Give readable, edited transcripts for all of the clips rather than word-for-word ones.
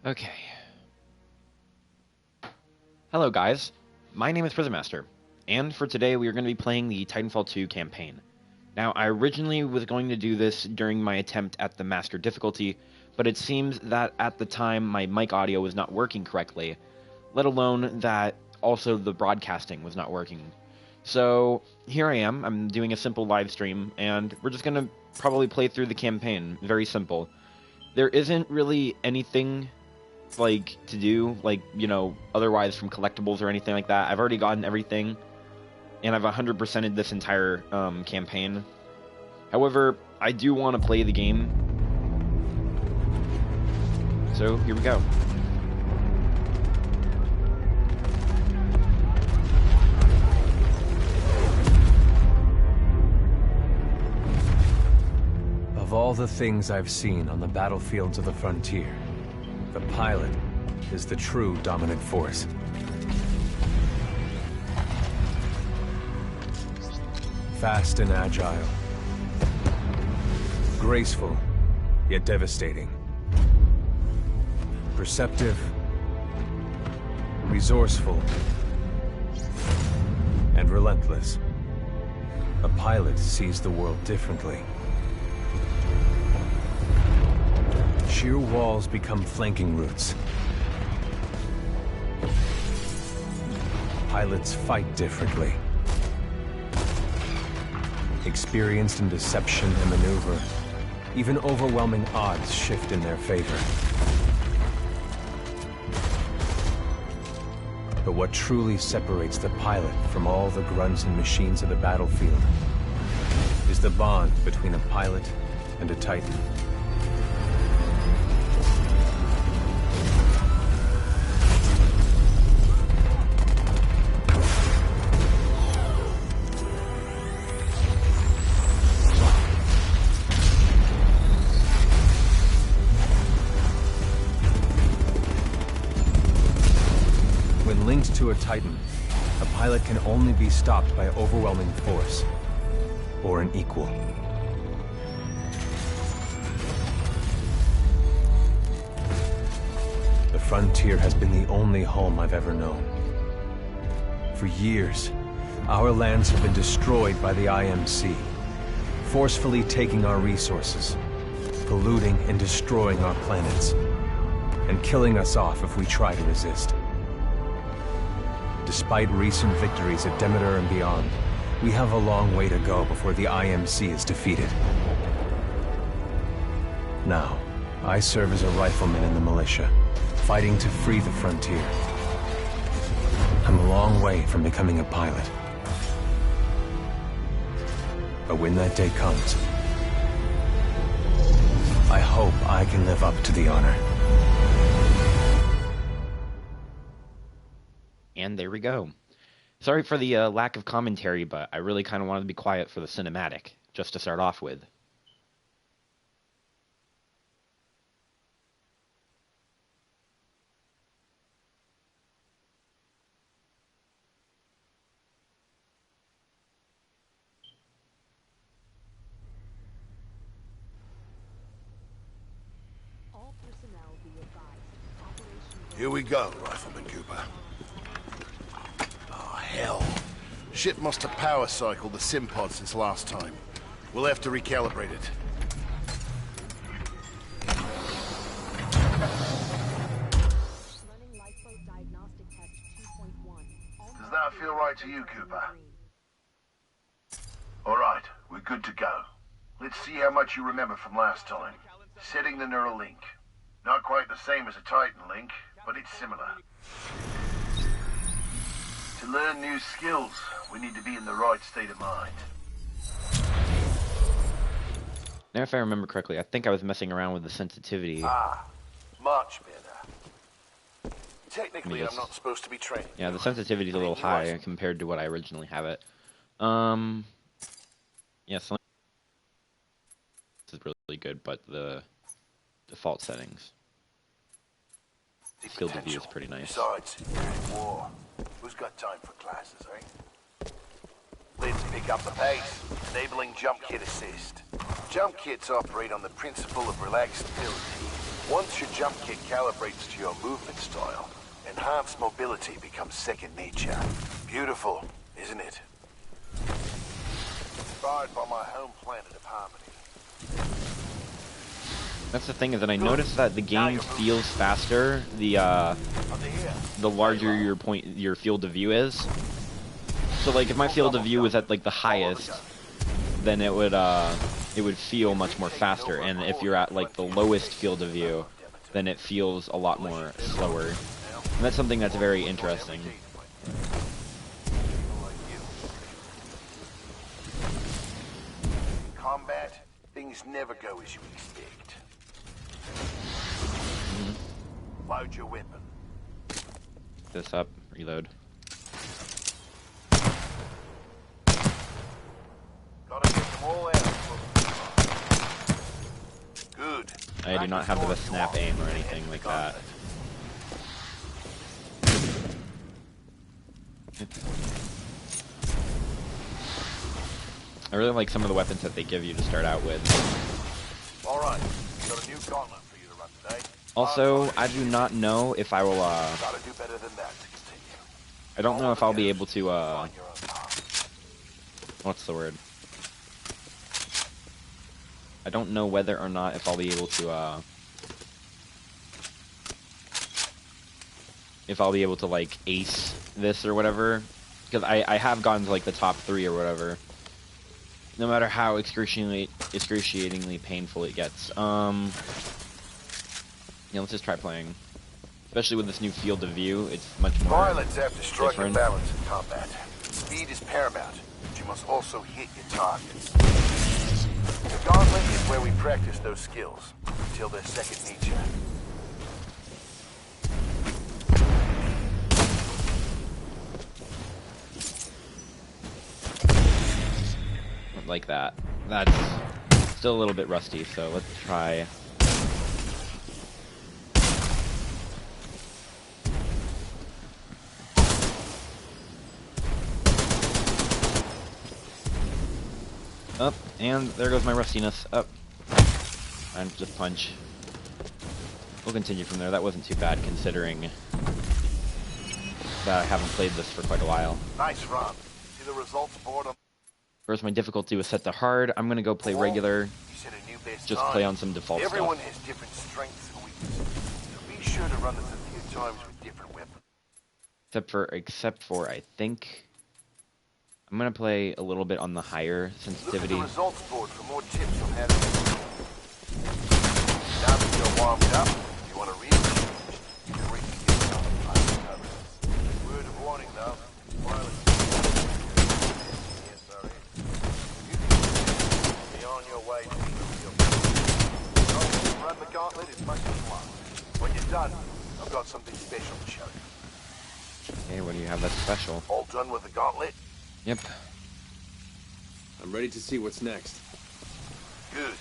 Okay. Hello guys, my name is Prism Master, and for today we are going to be playing the Titanfall 2 campaign. Now, I originally was going to do this during my attempt at the Master difficulty, but it seems that at the time my mic audio was not working correctly, let alone that also the broadcasting was not working. So, here I am, I'm doing a simple live stream, and we're just going to probably play through the campaign, very simple. There isn't really anything to do, otherwise from collectibles or anything like that. I've already gotten everything, and I've 100%ed this entire campaign. However, I do want to play the game. So, here we go. Of all the things I've seen on the battlefields of the frontier, the pilot is the true dominant force. Fast and agile. Graceful, yet devastating. Perceptive. Resourceful. And relentless. A pilot sees the world differently. Sheer walls become flanking routes. Pilots fight differently. Experienced in deception and maneuver, even overwhelming odds shift in their favor. But what truly separates the pilot from all the grunts and machines of the battlefield is the bond between a pilot and a Titan. Linked to a Titan, a pilot can only be stopped by overwhelming force, or an equal. The frontier has been the only home I've ever known. For years, our lands have been destroyed by the IMC, forcefully taking our resources, polluting and destroying our planets, and killing us off if we try to resist. Despite recent victories at Demeter and beyond, we have a long way to go before the IMC is defeated. Now, I serve as a rifleman in the militia, fighting to free the frontier. I'm a long way from becoming a pilot. But when that day comes, I hope I can live up to the honor. And there we go. Sorry for the lack of commentary, but I really kind of wanted to be quiet for the cinematic, just to start off with. Here we go, Rifleman Cooper. Oh, hell. Ship must have power cycled the sim pod since last time. We'll have to recalibrate it. Does that feel right to you, Cooper? All right, we're good to go. Let's see how much you remember from last time. Setting the neural link. Not quite the same as a Titan link, but it's similar. To learn new skills, we need to be in the right state of mind. Now, if I remember correctly, I think I was messing around with the sensitivity. Ah, much better. Technically, I'm not supposed to be training. Yeah, the sensitivity is a little high compared to what I originally have it. Yeah, so this is really good, but the default settings. Field of view is pretty nice. Besides, you're in war. Who's got time for classes, eh? Let's pick up the pace, enabling jump kit assist. Jump kits operate on the principle of relaxed ability. Once your jump kit calibrates to your movement style, enhanced mobility becomes second nature. Beautiful, isn't it? Inspired by my home planet of Harmony. That's the thing, is that I noticed that the game feels faster the larger your field of view is. So like if my field of view was at like the highest, then it would feel much more faster, and if you're at like the lowest field of view, then it feels a lot more slower. And that's something that's very interesting. In combat, things never go as you expect. Load your weapon. This up, reload. Gotta get them all out. Good. I do not have the best snap aim or anything like that. I really like some of the weapons that they give you to start out with. Alright, got a new gauntlet for you to run today. Also, I do not know if I will, Gotta do better than that to continue. I don't know if I'll be able to, Find your own path. what's the word? I don't know whether or not if I'll be able to, like, ace this or whatever. Because I have gotten to, like, the top 3 or whatever. No matter how excruciatingly painful it gets. Yeah, let's just try playing. Especially with this new field of view, it's much more Violence have to strike a different. balance in combat. Speed is paramount, but you must also hit your targets. The gauntlet is where we practice those skills, until they're second nature. Like that. That's still a little bit rusty, so let's try. Up, and there goes my rustiness. Up. And just punch. We'll continue from there. That wasn't too bad considering that I haven't played this for quite a while. Nice run. See the results board on... First, my difficulty was set to hard. I'm gonna go play regular. You set a new best Just time. play on some default Everyone stuff. has different strengths and weaknesses, so be sure to run this a few times with different weapons. Except for I think I'm gonna play a little bit on the higher Look at sensitivity. the results board for more tips on how to... Now that you're warmed up, if you want to really change, you can reconfigure some of the word of warning though, violence. Yes, sorry. You can be on your way to run the gauntlet as much as you want. When you're done, I've got something special to show you. Okay, what do you have that's special? All done with the gauntlet? Yep. I'm ready to see what's next. Good.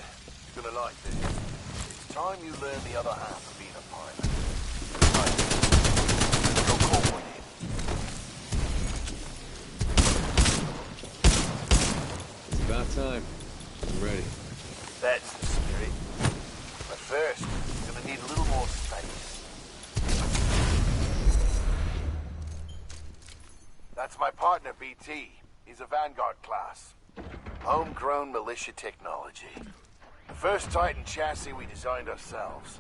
You're gonna like this. It's time you learn the other half of being a pilot. Right. Go call one in. It's about time. I'm ready. That's the spirit. But first, you're gonna need a little more space. That's my partner, BT. He's a Vanguard class. Homegrown militia technology. The first Titan chassis we designed ourselves.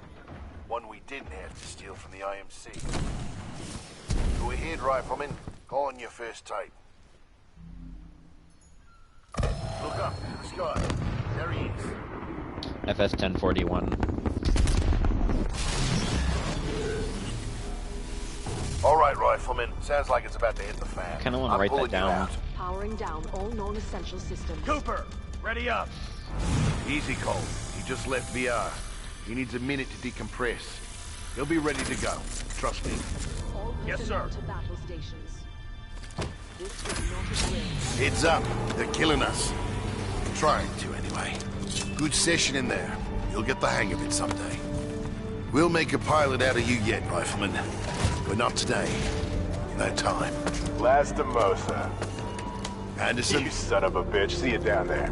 One we didn't have to steal from the IMC. Go ahead, Rifleman. Call on your first Titan. Look up to the sky. There he is. FS 1041. All right, Rifleman. Sounds like it's about to hit the fan. Kinda wanna write that pulling you down. out. Powering down all non-essential systems. Cooper, ready up. Easy, Cole. He just left VR. He needs a minute to decompress. He'll be ready to go. Trust me. All Yes, sir. to battle stations. This is not a drill. Heads up. They're killing us. Trying to, anyway. Good session in there. You'll get the hang of it someday. We'll make a pilot out of you yet, Rifleman. But not today. No time. Last Mimosa. Anderson, You son of a bitch. See you down there.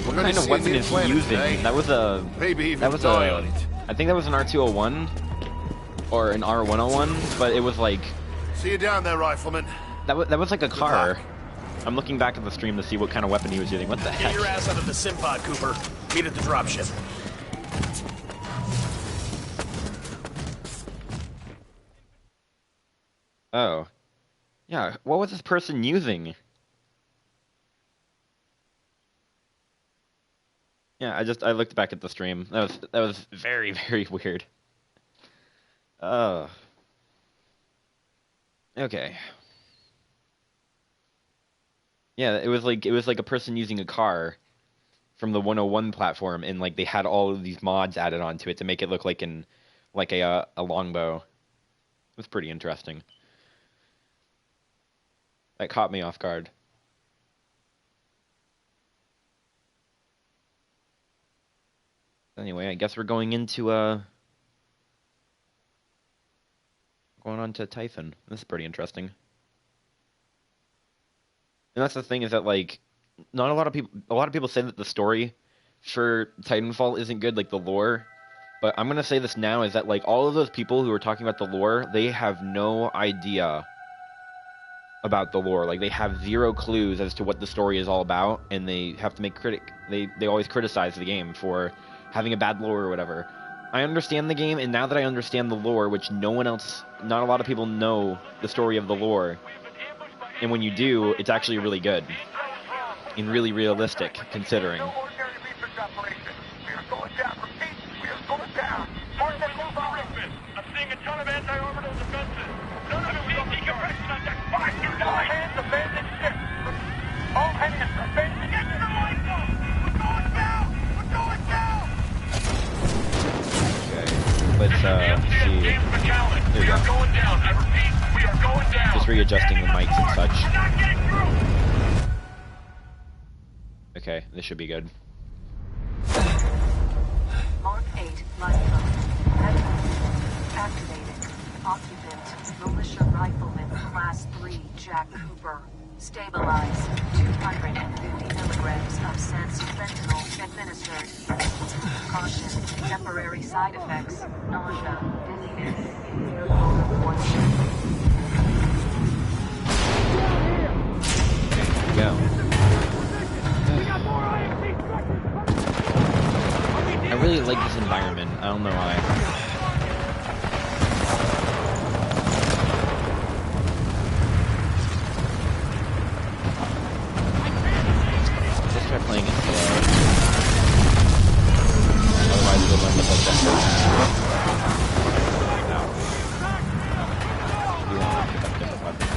what What kind of weapon is he using? That was a... Maybe even That was die on it. a I think that was an R201 or an R101, but it was like See you down there, rifleman. that was like a car. luck. I'm looking back at the stream to see what kind of weapon he was using. What the Get heck? your ass out of the sim pod, Cooper. Meet at the dropship. Oh. Yeah, what was this person using? Yeah, I looked back at the stream. That was very, very weird. Okay. Yeah, it was like a person using a car from the 101 platform, and like they had all of these mods added onto it to make it look like a longbow. It was pretty interesting. That caught me off guard. Anyway, I guess we're going into going on to Typhon. This is pretty interesting. And that's the thing, is that like not a lot of people say that the story for Titanfall isn't good, like the lore. But I'm gonna say this now, is that like all of those people who are talking about the lore, they have no idea about the lore. Like they have zero clues as to what the story is all about, and they have to make they always criticize the game for having a bad lore or whatever. I understand the game, and now that I understand the lore, which not a lot of people know the story of the lore, and when you do, it's actually really good and really realistic, considering. Let's see. There we go. Just readjusting the mics and such. Okay, this should be good. Mark 8 light phone. Activated. Occupant, militia rifleman, class 3, Jack Cooper. Stabilize. 250 milligrams of sense fentanyl administered. Caution. Temporary side effects. Nausea. Dizziness. Go. I really like this environment. I don't know why. Let's try playing it slow. Otherwise, we'll end up like that. You want to pick up different weapons.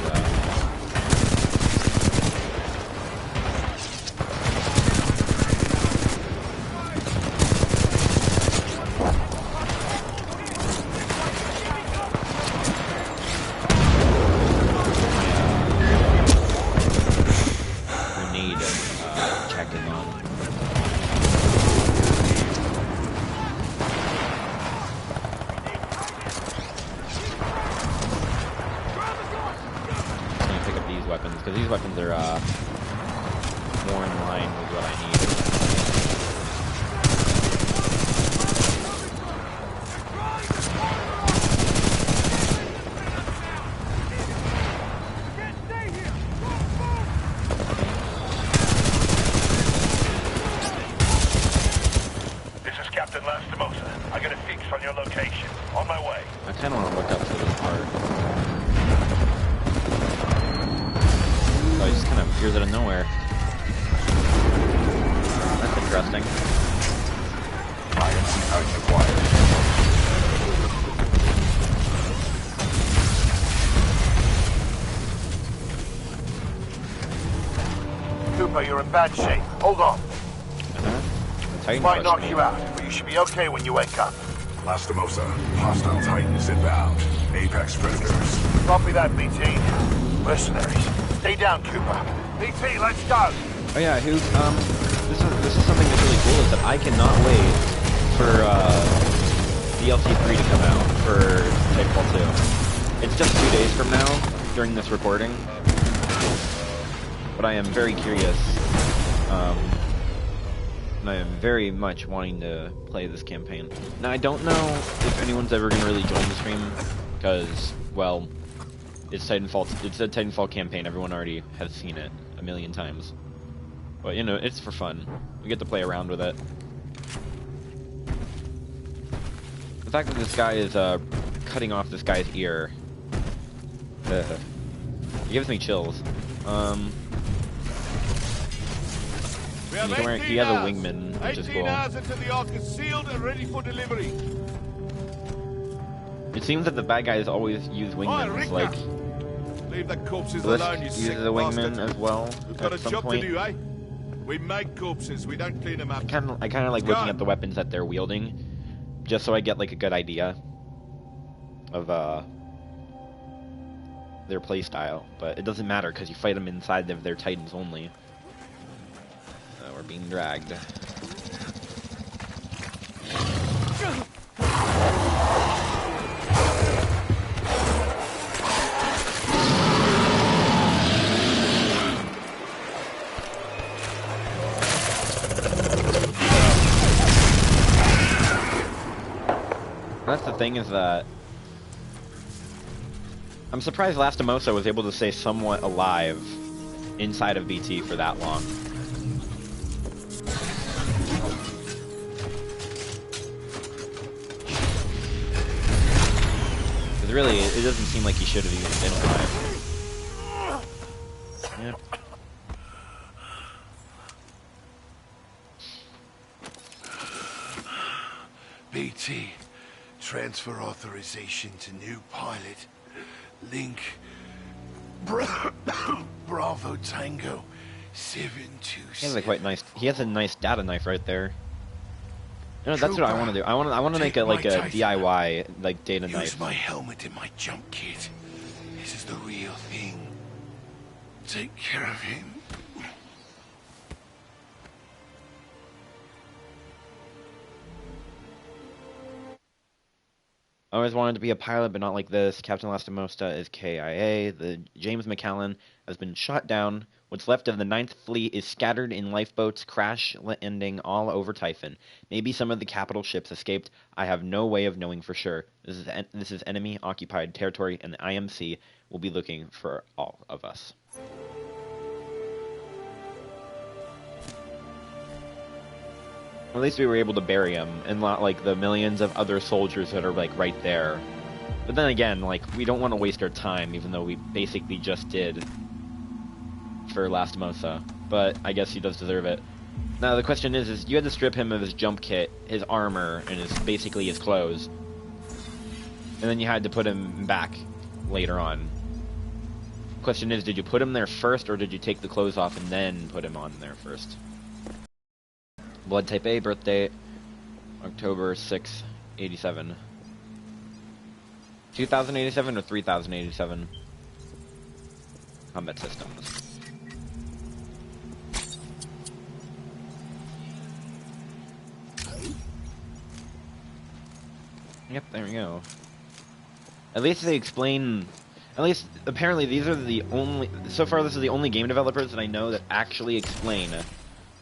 Because these weapons are more in line with what I need. This is Captain Lastimosa. I got a fix on your location. On my way. I kind of want to look up to this part. It just kind of appears out of nowhere. That's interesting. IMC Titan acquired. Cooper, you're in bad shape. Hold on. Titan Might knock crushed me. you out, but you should be okay when you wake up. Lastimosa, hostile Titans inbound. Apex predators. Copy that, BT. Mercenaries. Stay down, Cooper. BT, let's go. Oh yeah, this is something that's really cool, is that I cannot wait for DLC 3 to come out for Titanfall 2. It's just 2 days from now during this recording, but I am very curious and I am very much wanting to play this campaign. Now, I don't know if anyone's ever going to really join the stream, because, well, it's Titanfall. It's a Titanfall campaign. Everyone already has seen it a million times. But, you know, it's for fun. We get to play around with it. The fact that this guy is cutting off this guy's ear, it gives me chills. He has a wingman, which is cool. Until the Ark is sealed and ready for delivery. It seems that the bad guys always use wingmen. Like, leave the corpses Blisk alone, you uses sick a wingman bastard. as well. We've got at a some job point. to do, eh? We make corpses, we don't clean them up. I kind of like looking at the weapons that they're wielding, just so I get like a good idea of their playstyle. But it doesn't matter because you fight them inside of their Titans only. We're being dragged. That's the thing, is that I'm surprised Lastimosa was able to stay somewhat alive inside of BT for that long. Because really, it doesn't seem like he should have even been alive. Yeah. BT, transfer authorization to new pilot. Link, Bravo Tango, 726. He has a quite nice. He has a nice data knife right there. You know, that's what I want to do. I want to make a DIY like data knife. Use my helmet and my jump kit. This is the real thing. Take care of him. I always wanted to be a pilot, but not like this. Captain Lastimosa is KIA. The James McCallan has been shot down. What's left of the 9th Fleet is scattered in lifeboats, crash landing all over Typhon. Maybe some of the capital ships escaped. I have no way of knowing for sure. This is enemy-occupied territory, and the IMC will be looking for all of us. At least we were able to bury him, and not like the millions of other soldiers that are like right there. But then again, like, we don't want to waste our time, even though we basically just did for Lastimosa. But I guess he does deserve it. Now the question is you had to strip him of his jump kit, his armor, and basically his clothes, and then you had to put him back later on. Question is, did you put him there first, or did you take the clothes off and then put him on there first? Blood type A, birth date, October 6th, 87. 2087 or 3087? Combat systems. Yep, there we go. At least they explain... At least, apparently, these are the only... So far, this is the only game developers that I know that actually explain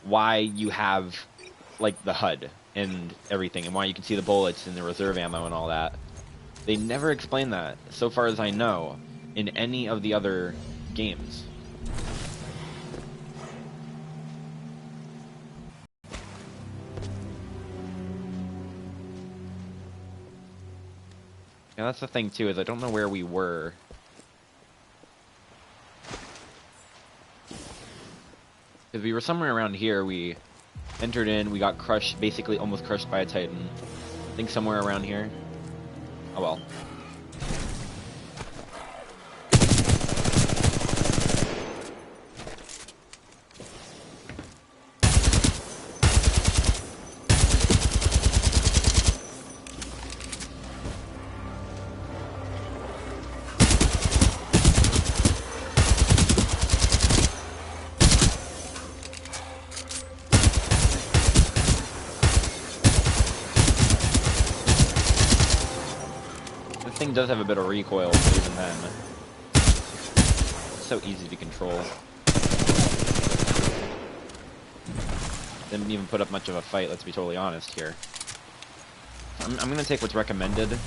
why you have, like, the HUD and everything, and why you can see the bullets and the reserve ammo and all that. They never explain that, so far as I know, in any of the other games. Yeah, that's the thing too, is I don't know where we were. Because we were somewhere around here, we entered in, we got crushed, basically almost crushed by a Titan. I think somewhere around here. Oh well. Does have a bit of recoil, but even then, it's so easy to control. didn't even put up much of a fight, let's be totally honest here. I'm gonna take what's recommended.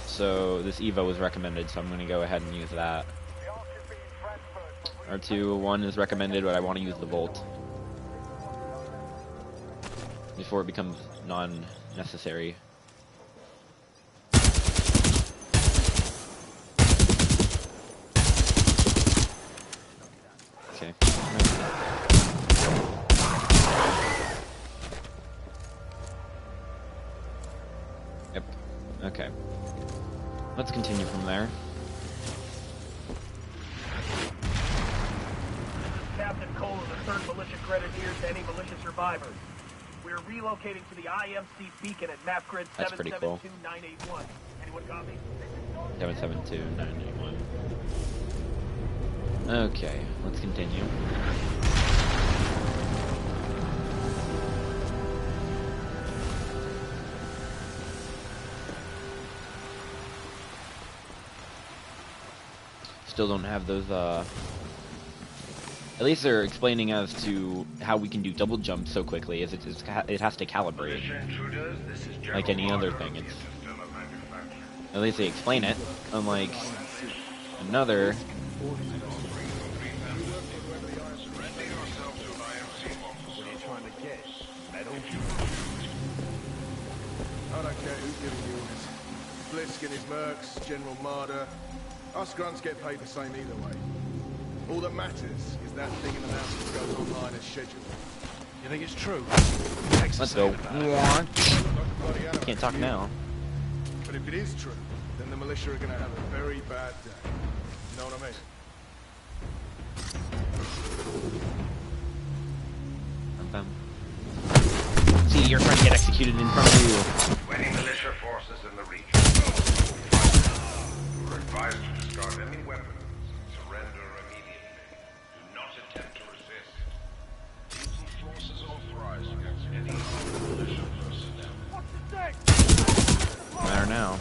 So this Evo was recommended, so I'm gonna go ahead and use that. R2-1 is recommended, but I want to use the Volt before it becomes non-necessary. Okay. Yep. Okay. Let's continue from there. Captain Cole of the 3rd Militia Grenadiers to any militia survivors. We're relocating to the IMC beacon at map grid That's pretty cool. 772981. Anyone copy? 772981. Okay, let's continue. Still don't have those, at least they're explaining as to how we can do double jumps so quickly, as it has to calibrate. Like any other thing, it's... At least they explain it, unlike another... I don't care who's giving you orders. Blisk and his mercs, General Marder. Us grunts get paid the same either way. All that matters is that thing in the mountains goes online as scheduled. You think it's true? Let's go. Can't talk now. But if it is true, then the militia are gonna have a very bad day. You know what I mean? See your friend get executed in front of you. Any militia forces in the region. You are advised to discard any weapons and surrender immediately. Do not attempt to resist. Mutant forces authorized against any militia personnel. What's the thing? Matter now.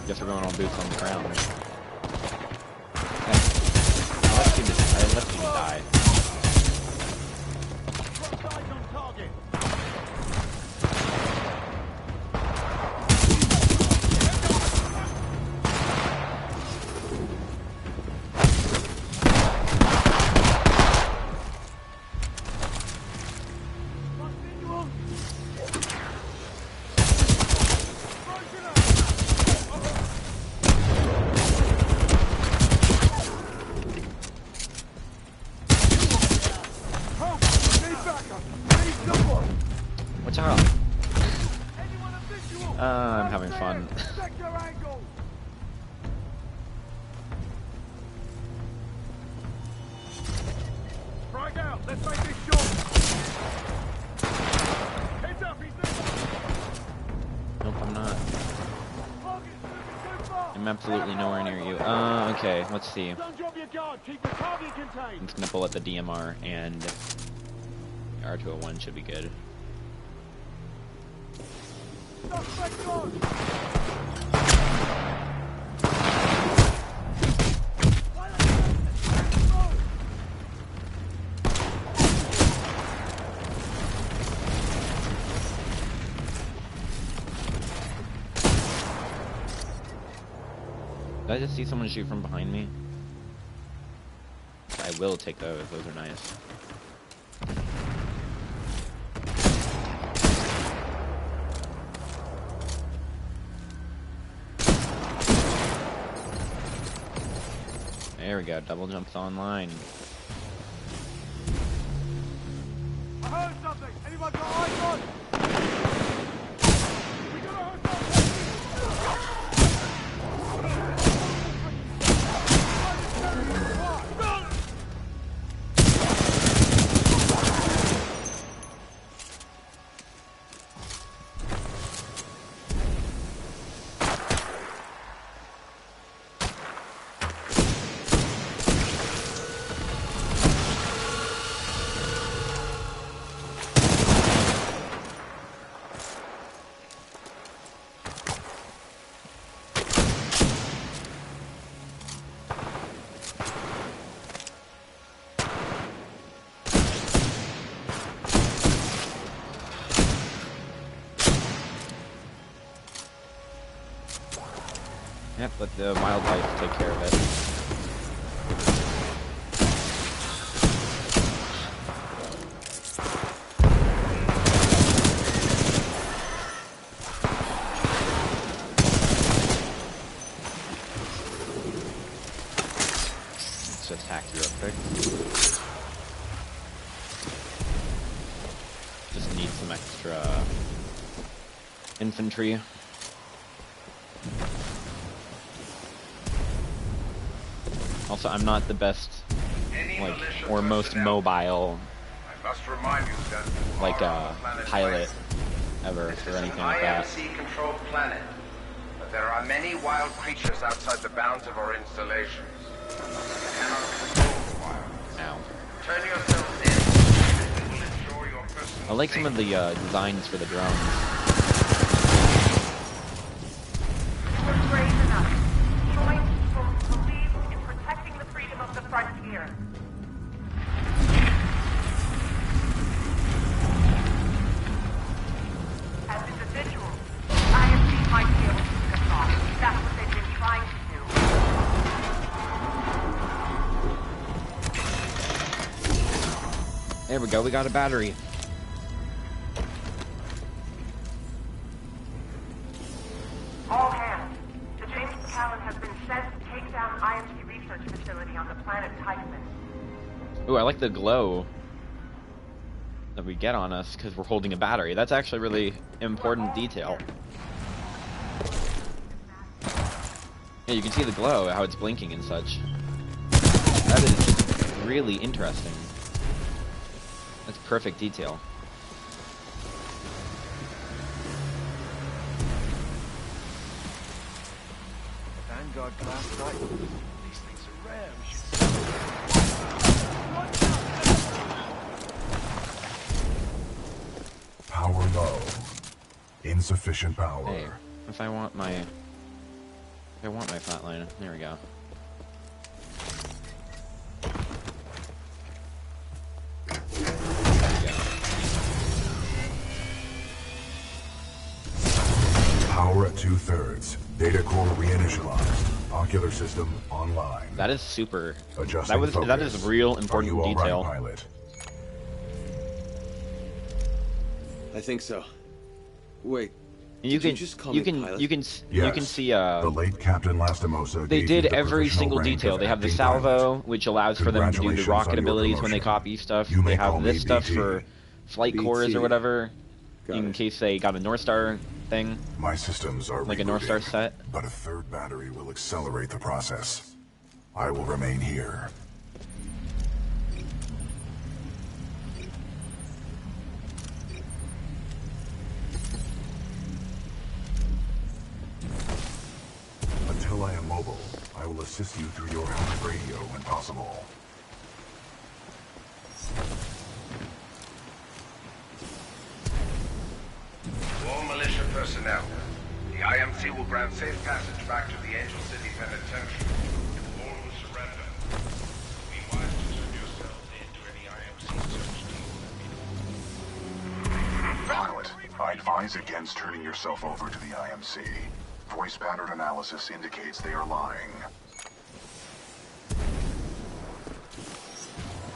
Guess we're going on boots on the ground. Okay. I left you to die. What's up? I'm having fun. Right out, let's make this short. Heads up, he's Nope, I'm not. I'm absolutely nowhere near you. Okay, let's see. Don't drop your guard, keep the target contained. I'm just gonna pull at the DMR, and R201 should be good. Suspect on! Did I just see someone shoot from behind me? I will take those. Those are nice. There we go. Double jumps online. I heard something! Anyone got eyes on? We got a hostile! Yep, let the wildlife take care of it. Let's attack you real quick. Just need some extra infantry. Also, I'm not the best, like, or most mobile, like, pilot ever, or anything like that. IMC-controlled planet, but there are many wild creatures outside the bounds of our installations. You cannot control the wild. Ow. Turn yourselves in, and we will ensure your personal I like some of the designs for the drones. We're brave enough. Showing people who believe in protecting the freedom of the frontier. As individuals, IMC might be able to pick us off. That's what they've been trying to do. There we go, we got a battery. All hands. The James McAllen has been sent to take down IMC research facility on the planet Titan. Ooh, I like the glow that we get on us because we're holding a battery. That's actually a really important detail. Yeah, you can see the glow, how it's blinking and such. That is really interesting. That's perfect detail. Vanguard class Titan. These things are rare. We should Power low. Insufficient power. Hey, if I want my flatline, there we go. Power at 2/3. Data core reinitialized. Ocular system online. That is super. Adjusting That is focus. real Are important you all right, detail. pilot? I think so. Wait. You Did can just call you me can pilot? you can Yes. see The late Captain Lastimosa they gave did you the every provisional single rank detail. of They have the acting salvo, pilot. which allows for them to do the Congratulations rocket on your abilities when they promotion. copy stuff. You may They have call this me stuff BT. for flight cores BT. or whatever, Got in it. case they got a North Star thing, My systems are like a North Star rebooting, set. but a third battery will accelerate the process. I will remain here. Until I am mobile, I will assist you through your house radio when possible. To all militia personnel, the IMC will grant safe passage back to the Angel City Penitentiary. To all who surrender, be wise to turn yourselves in to any IMC search team. Pilot, I advise against turning yourself over to the IMC. Voice pattern analysis indicates they are lying.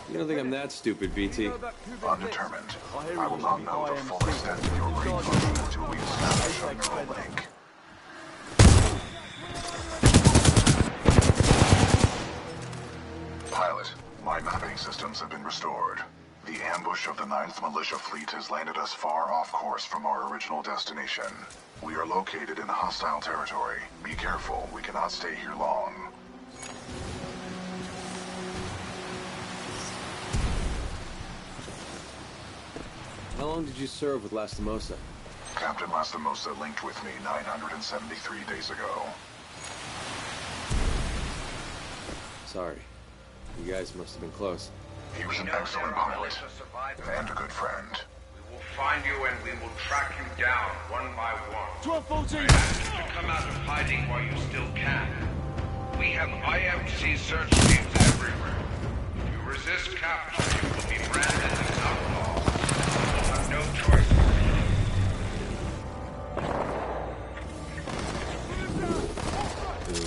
You don't think I'm that stupid, BT? Undetermined. I will not know the full extent of your brain function until we establish a neural link. Pilot, my mapping systems have been restored. The ambush of the 9th Militia Fleet has landed us far off course from our original destination. We are located in hostile territory. Be careful, we cannot stay here long. How long did you serve with Lastimosa? Captain Lastimosa linked with me 973 days ago. Sorry. You guys must have been close. He was an We know excellent there are pilot militia survivors. and a good friend. We will find you and we will track you down one by one. 1214! I ask you to come out of hiding while you still can. We have IMC search teams everywhere. If you resist capture, you will be branded as outlaws. You will have no choice. Ooh.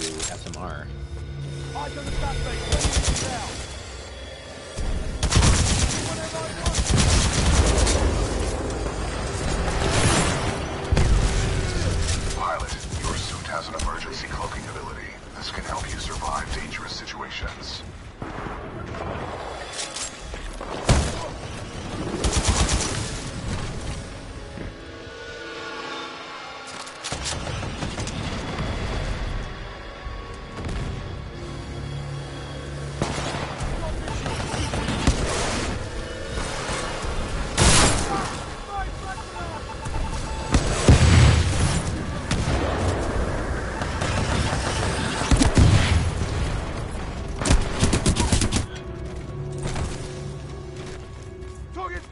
Just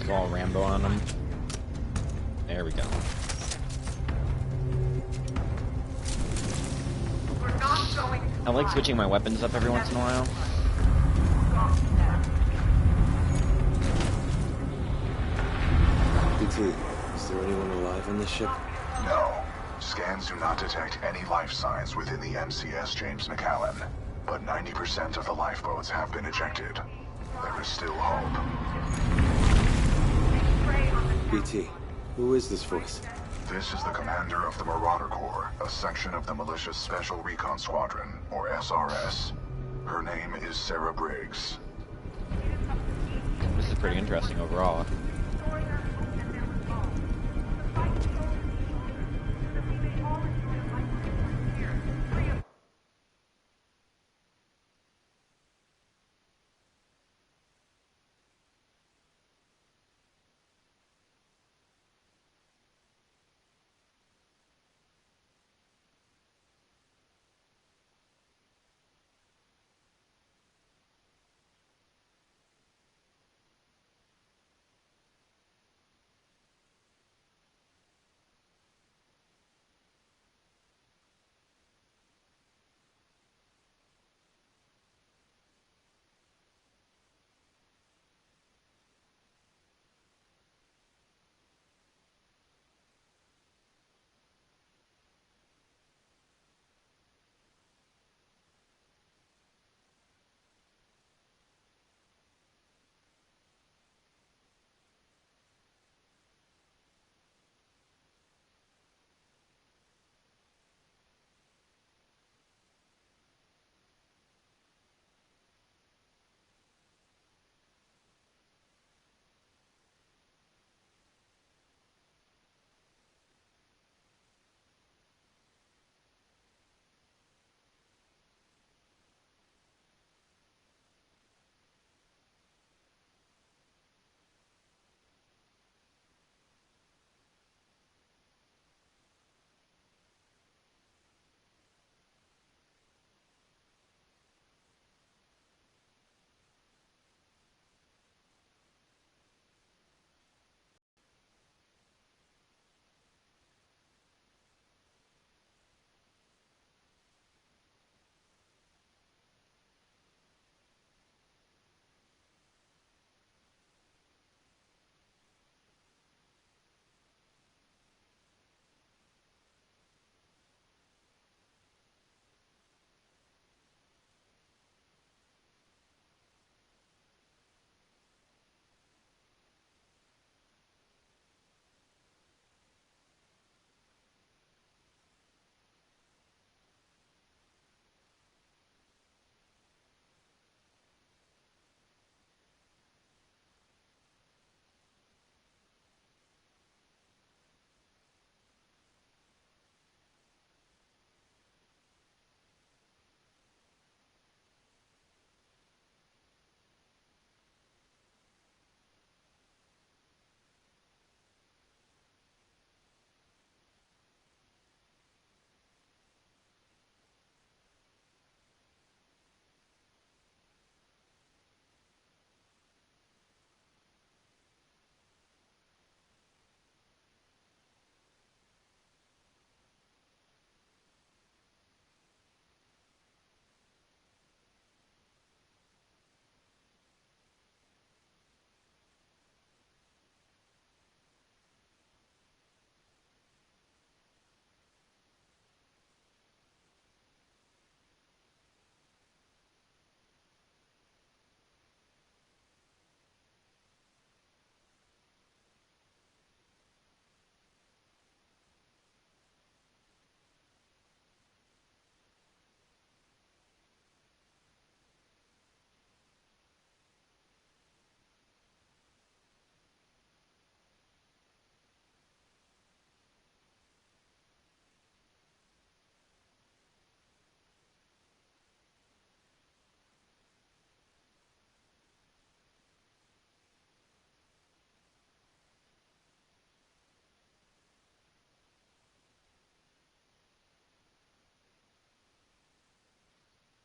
go all Rambo on him. There we go. I like switching my weapons up every once in a while. BT, is there anyone alive on this ship? No. Scans do not detect any life signs within the MCS James McAllen. But 90% of the lifeboats have been ejected. There is still hope. BT, who is this voice? This is the commander of the Marauder Corps, a section of the Militia's Special Recon Squadron, or SRS. Her name is Sarah Briggs. This is pretty interesting overall.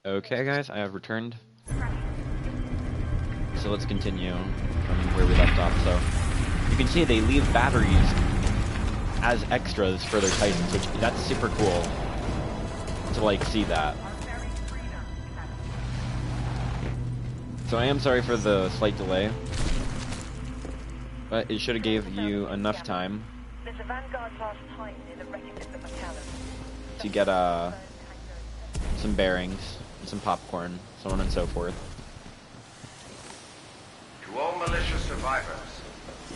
Okay, guys, I have returned. So let's continue from where we left off. So you can see they leave batteries as extras for their Titans, which that's super cool to like see that. So I am sorry for the slight delay, but it should have gave you enough time to get some bearings, and some popcorn, so on and so forth. To all militia survivors,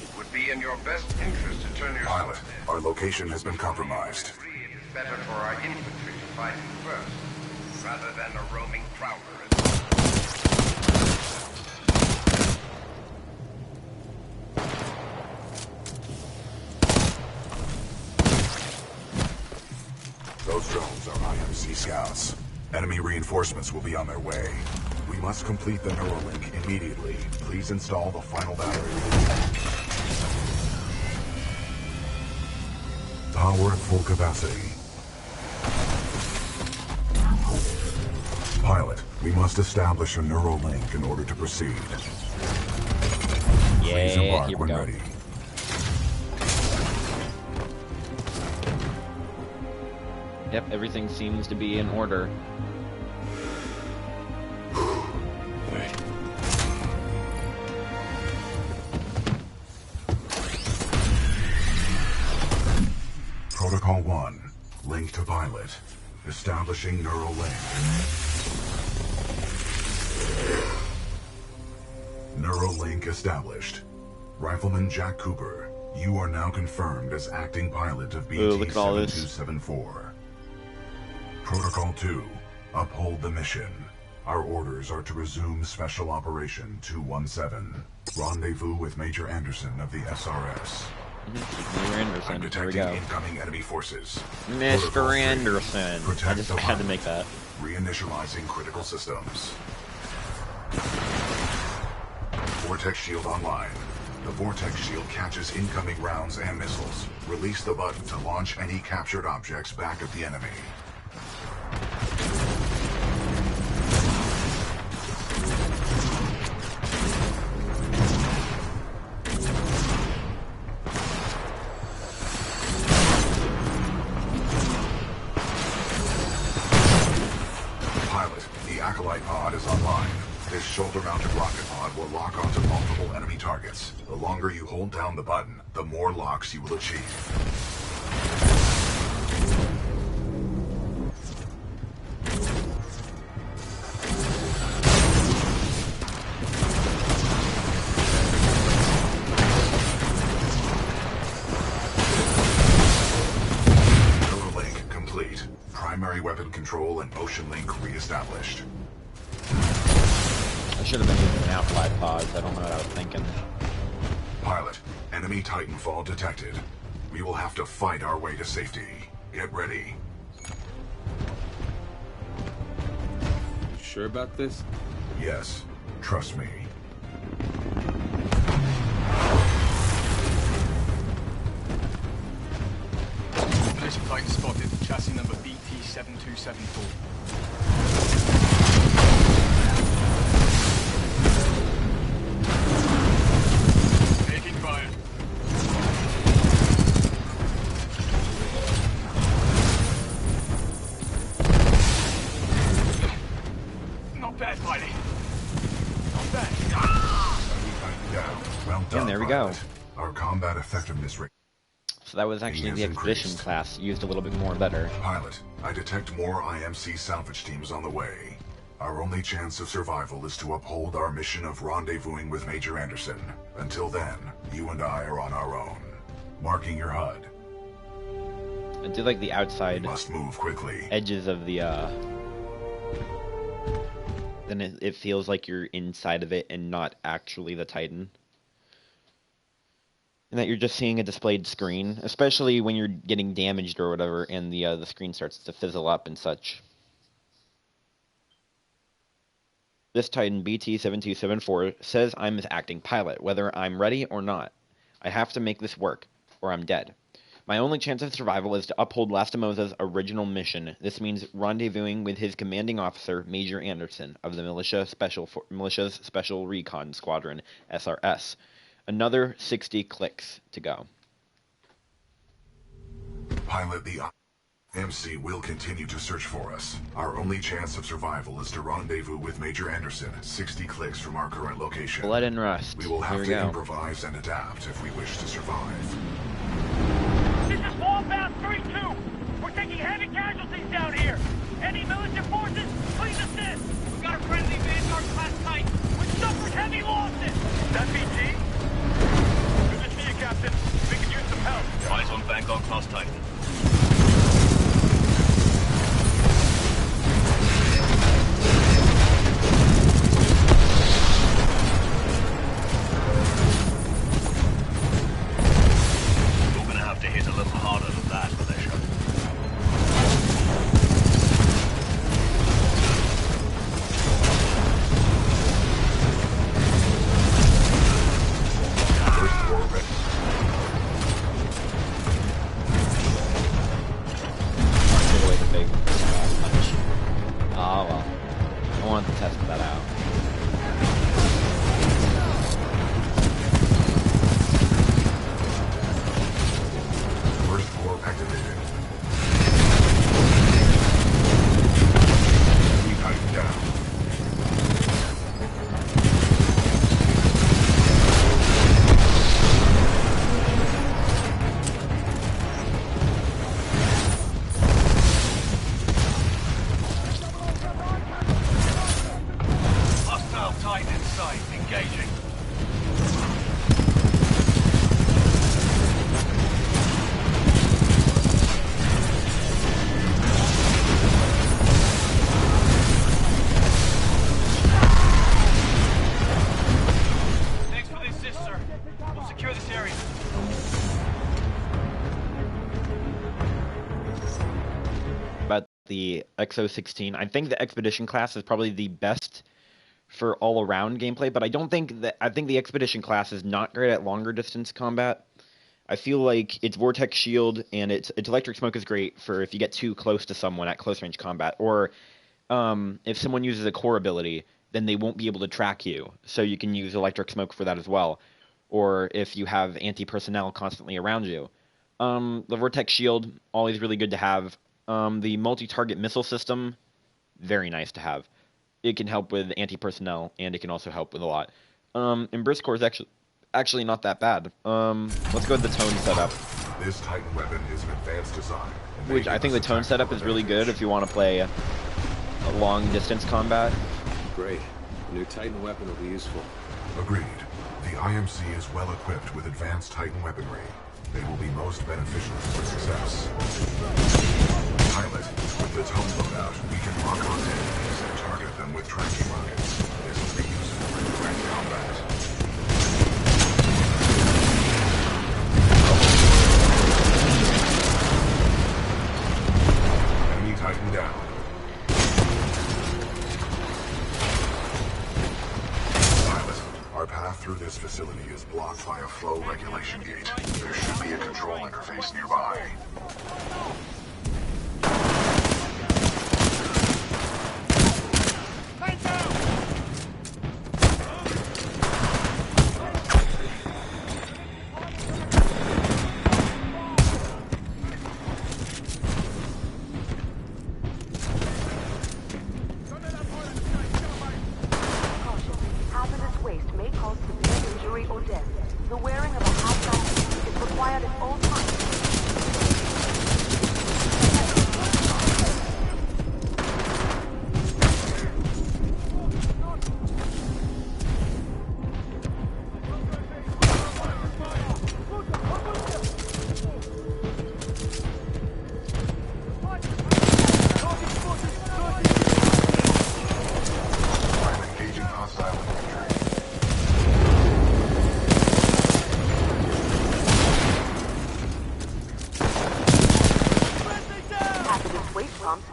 it would be in your best interest to turn your Pilot, our location has been compromised. It is better for our infantry to fight you first, rather than a roaming prowler. Those drones are IMC scouts. Enemy reinforcements will be on their way. We must complete the Neuralink immediately. Please install the final battery. Power at full capacity. Pilot, we must establish a Neuralink in order to proceed. Please Yeah, embark here we when go. ready. Yep, everything seems to be in order. Protocol 1. Link to pilot. Establishing Neuralink. Neuralink established. Rifleman Jack Cooper, you are now confirmed as acting pilot of Ooh, look at all this. BT-7274. Protocol 2. Uphold the mission. Our orders are to resume Special Operation 217. Rendezvous with Major Anderson of the SRS. Mr. Anderson, I'm there we detecting go. incoming enemy forces. Protocol Mr. 3. Anderson. I Protect just the had to pilot. make that. Reinitializing critical systems. Vortex shield online. The Vortex shield catches incoming rounds and missiles. Release the button to launch any captured objects back at the enemy. Pilot, the Acolyte pod is online. This shoulder-mounted rocket pod will lock onto multiple enemy targets. The longer you hold down the button, the more locks you will achieve. Neuralink complete. Primary weapon control and motion link reestablished. I should have been using an Alpha pods. I don't know what I was thinking. Pilot, enemy Titanfall detected. We will have to fight our way to safety. Get ready. You sure about this? Yes, trust me. Militia Titan spotted. Chassis number BT-7274. Taking fire. Not bad, Piley. Not bad. Down. Well done, there we go. pilot. Our combat effectiveness rate. So that was actually the has Expedition increased. class, used a little bit more better. Pilot, I detect more IMC salvage teams on the way. Our only chance of survival is to uphold our mission of rendezvousing with Major Anderson. Until then, you and I are on our own. Marking your HUD. I do like the outside Must move quickly. edges of the, then it feels like you're inside of it and not actually the Titan. And that you're just seeing a displayed screen, especially when you're getting damaged or whatever, and the screen starts to fizzle up and such. This Titan BT-7274 says I'm his acting pilot, whether I'm ready or not. I have to make this work, or I'm dead. My only chance of survival is to uphold Lastimosa's original mission. This means rendezvousing with his commanding officer, Major Anderson, of the Militia's Special Recon Squadron, SRS. Another 60 clicks to go. Pilot, the IMC will continue to search for us. Our only chance of survival is to rendezvous with Major Anderson, 60 clicks from our current location. Blood and Rust. We will have to improvise and adapt if we wish to survive. This is Wallbound 3-2. We're taking heavy casualties down here. Any militia forces, please assist. We've got a friendly Vanguard class Titan, which suffered heavy losses. That BT? Good to see you, Captain. We could use some help. Eyes on Vanguard class Titan. The XO16. I think the Expedition class is probably the best for all-around gameplay, but I think the Expedition class is not great at longer distance combat. I feel like its Vortex Shield and its Electric Smoke is great for if you get too close to someone at close range combat, or if someone uses a core ability, then they won't be able to track you, so you can use Electric Smoke for that as well, or if you have anti-personnel constantly around you. The Vortex Shield, always really good to have. The multi-target missile system, very nice to have. It can help with anti-personnel, and it can also help with a lot. And Briscore is actually not that bad. Let's go with the tone setup. This Titan weapon is an advanced design. Which I think the tone setup is really good if you want to play a long-distance combat. Great. The new Titan weapon will be useful. Agreed. The IMC is well equipped with advanced Titan weaponry. They will be most beneficial for success. Pilot, with the tone loadout, we can lock on enemies and target them with tracking rockets. This will be useful in direct combat. Enemy Titan down. Pilot, our path through this facility is blocked by a flow regulation gate. There should be a control interface nearby.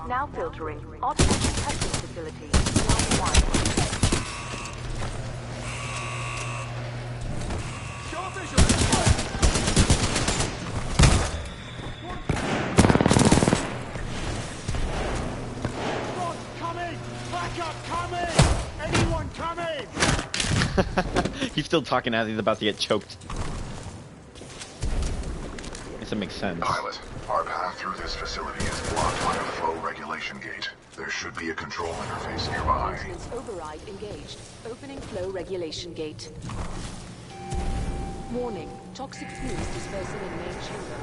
Now filtering. Automated testing facility. Zone 1. Backup coming! Anyone coming? He's still talking as he's about to get choked. I guess it makes sense. Pilot, our path through this facility is blocked by a flow regulation gate. There should be a control interface nearby. Maintenance override engaged. Opening flow regulation gate. Warning. Toxic fumes dispersing in main chamber.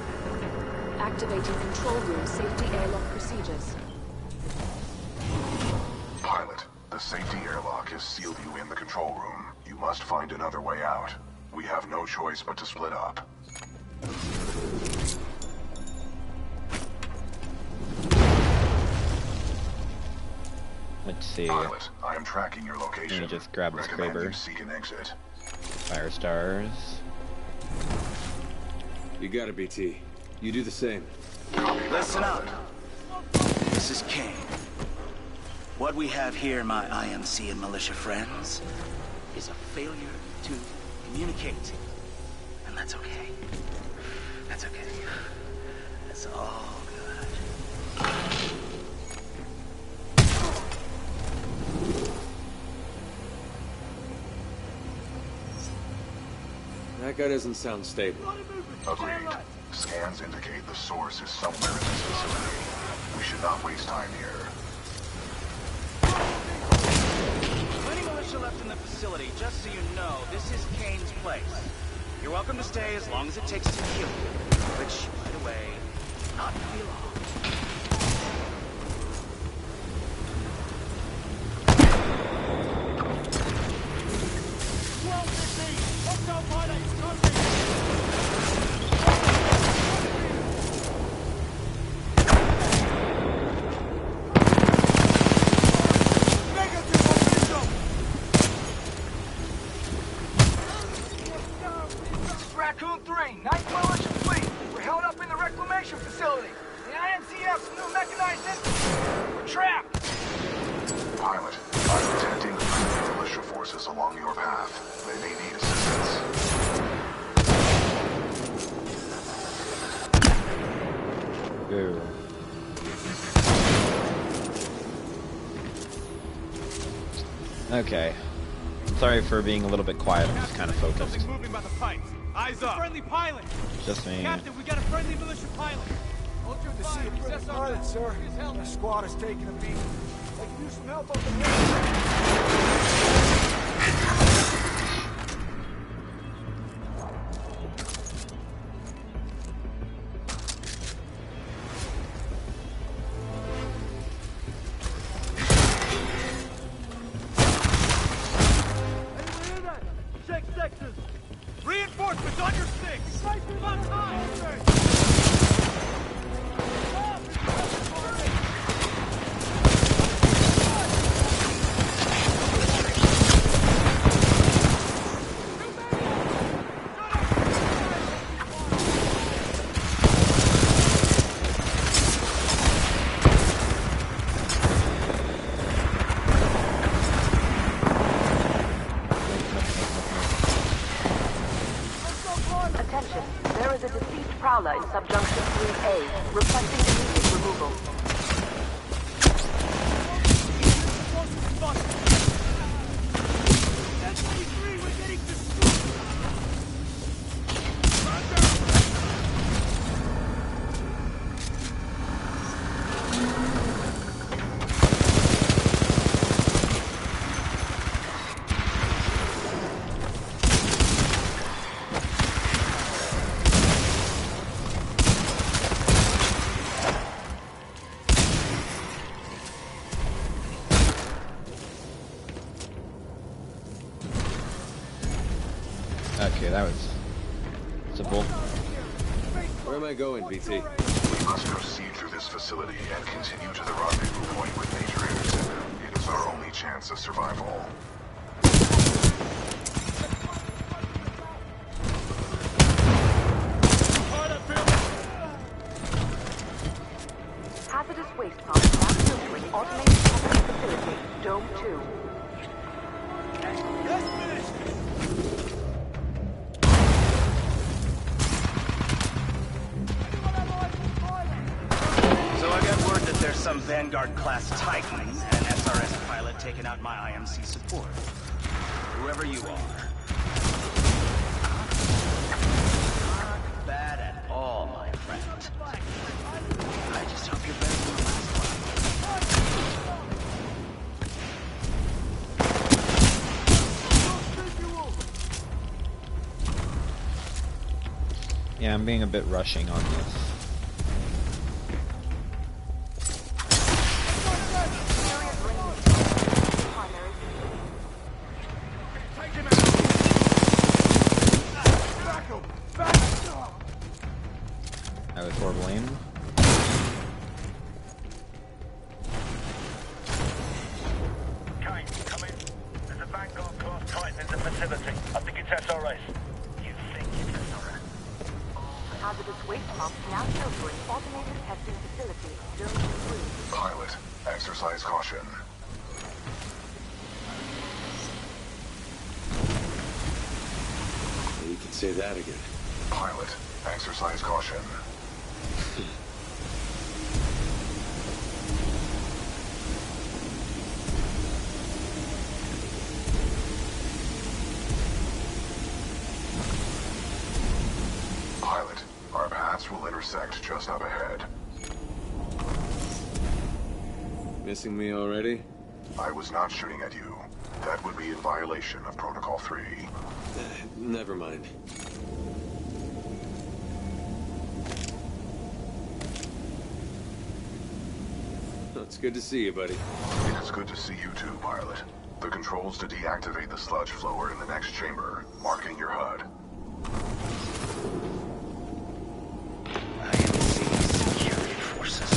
Activating control room safety airlock procedures. Pilot, the safety airlock has sealed you in the control room. You must find another way out. We have no choice but to split up. Let's see. Pilot, I am tracking your location. Let me just grab this Recommend Kraber. you seek an exit. Fire stars. You got it, BT. You do the same. Listen up. This is Kane. What we have here, my IMC and militia friends, is a failure to communicate. And that's okay. That's okay. That's all good. That guy doesn't sound stable. Agreed. Scans indicate the source is somewhere in this facility. We should not waste time here. Plenty militia left in the facility, just so you know, this is Kane's place. You're welcome to stay as long as it takes to kill you. Which, by the way, not gonna be long. Raccoon 3, 9th Militia Fleet. We're held up in the reclamation facility. The IMCF's new mechanized infantry. We're trapped. Pilot, I'm detecting friendly militia forces along your path. They may need assistance. Ooh. Okay. Sorry for being a little bit quiet. I'm just kind of focused. Something moving by the pipes. Eyes up. Friendly pilot. Just me. Captain, we got a friendly militia pilot. Good to see a friendly pilot, sir. The squad is taking a beat. I can use some help up in here. Check sectors. Reinforcements on your six. About time. Attention, there is a deceased prowler in subjunction 3A, requesting immediate removal. Okay, that was simple. Where am I going, BT? We must proceed through this facility and continue to the rendezvous point with Major Anderson. It is our only chance of survival. Hazardous waste pump now filtering automated testing facility, Dome 2. So I got word that there's some Vanguard-class Titan and SRS pilot taken out my IMC support. Whoever you are. Not bad at all, my friend. I just hope you're better than the last one. Yeah, I'm being a bit rushing on this. That was horrible aim. Kane, come in. There's a Vanguard class Titan in the facility. I think it's SRS. You think it's SRS? Hazardous waste pumps now filtering automated testing facility. Zone 3. Pilot, exercise caution. You can say that again. Pilot, exercise caution. Pilot, our paths will intersect just up ahead. Missing me already? I was not shooting at you. That would be in violation of Protocol 3. Never mind. It's good to see you, buddy. It is good to see you too, pilot. The controls to deactivate the sludge flow are in the next chamber, marking your HUD. IMC security forces.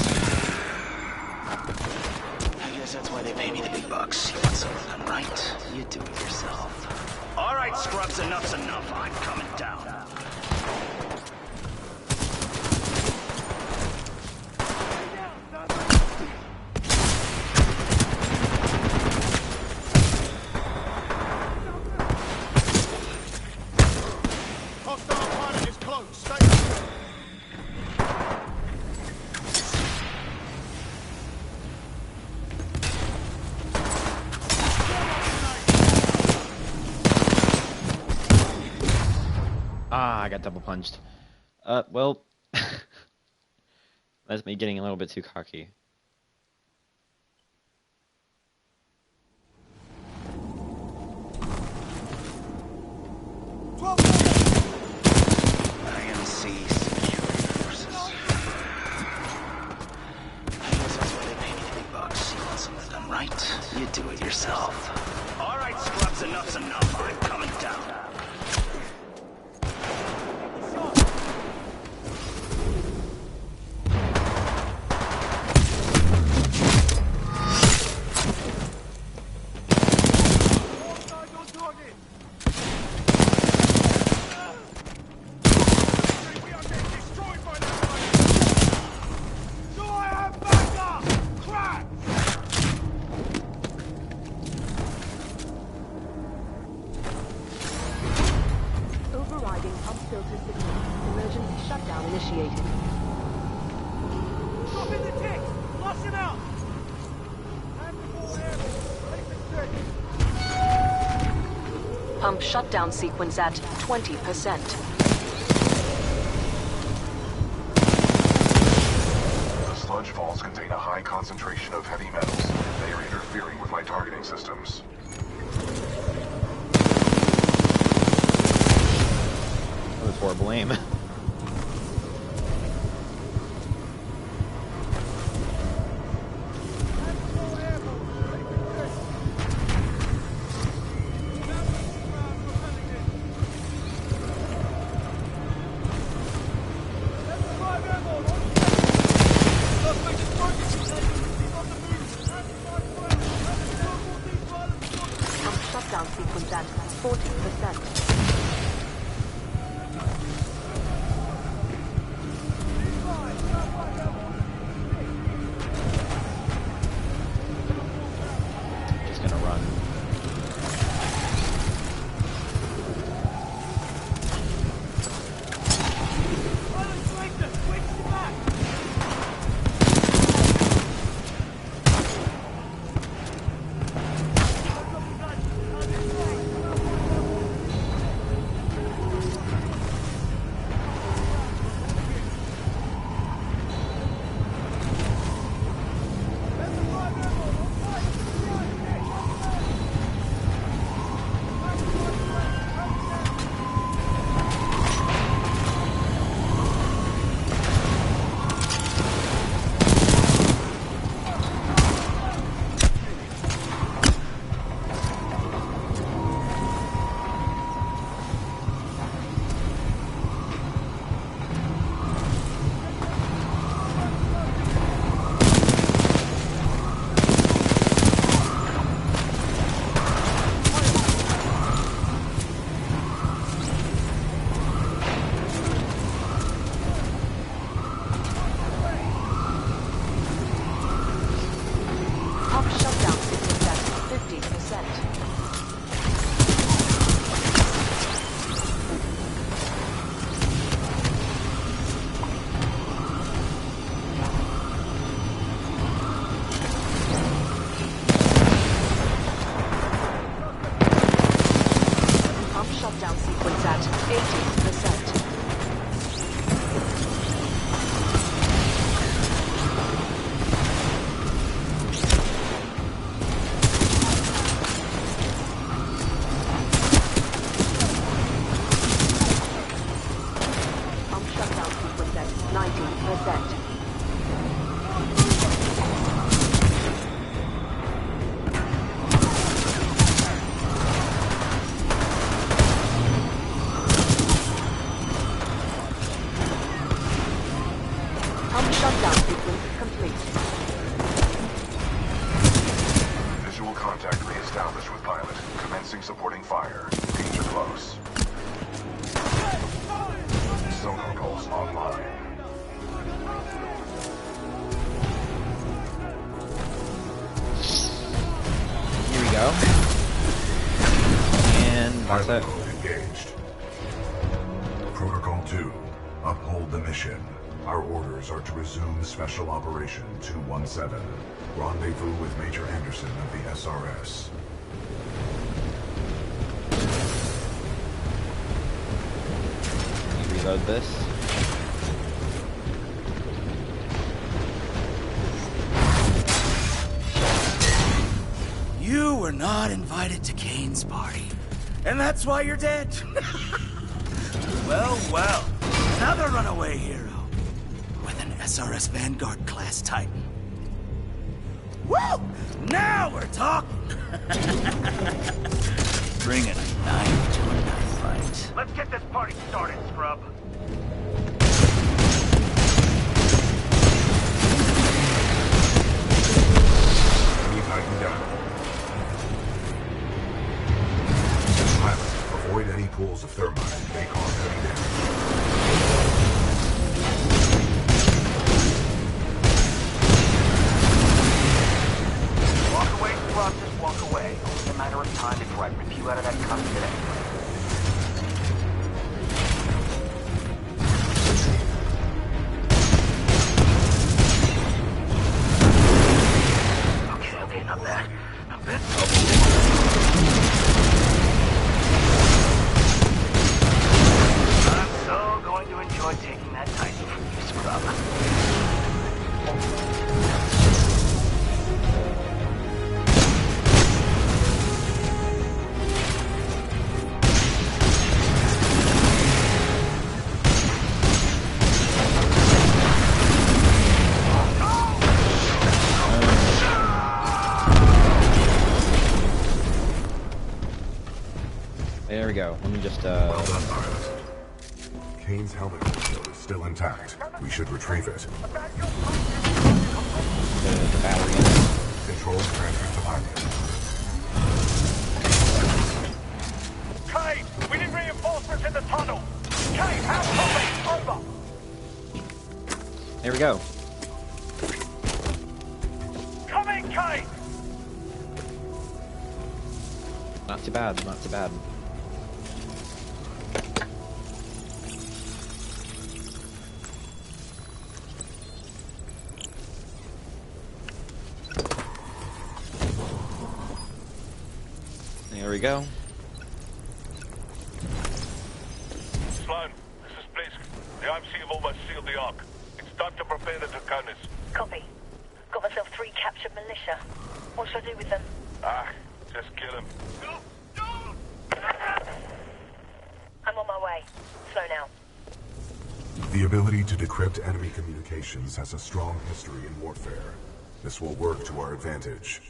I guess that's why they pay me the big bucks. You want some of them, right? You do it yourself. All right, scrubs, enough's enough. I'm coming down. I got double punched. Well, that's me getting a little bit too cocky. IMC security forces. I guess that's why they pay me the big bucks. You want some of them, right? You do it yourself. All right, scrubs, enough's enough. I'm coming down. Pump shutdown sequence at 20%. The sludge falls contain a high concentration of heavy metals. They are interfering with my targeting systems. That was horrible aim. Shutdown sequence at 40%. Just gonna run. established with pilot. Commencing supporting fire. Danger close. Sonar pulse online. Here we go. And that's it. Engaged. Protocol 2. Uphold the mission. Our orders are to resume Special Operation 217. Rendezvous with Major Anderson of the SRS. Reload this. You were not invited to Kane's party, and that's why you're dead. Well, well, another runaway hero with an SRS Vanguard class Titan. Woo! Now we're talking. Bring a knife to a knife fight. Let's get this party started, scrub. Enemy Titan down. Pilot, avoid any pools of thermite. They cause heavy damage. Walk away, scrub, just walk away. Only a matter of time before I rip you out of that cockpit anyway. Okay, not bad. Not bad. I'm so going to enjoy taking that Titan from you, scrub. There we go. Let me just, Well done, pilot. Kane's helmet shield is still intact. We should retrieve it. put the battery in. Controls transferred to pilot. Kane, we need reinforcements in the tunnel. Kane, how copy? Over. There we go. Come in, Kane. Not too bad, not too bad. There we go. Sloan, this is Blisk. The IMC have almost sealed the Ark. It's time to prepare the Draconis. Copy. Got myself 3 captured militia. What should I do with them? Just kill him. I'm on my way. Slow now. The ability to decrypt enemy communications has a strong history in warfare. This will work to our advantage.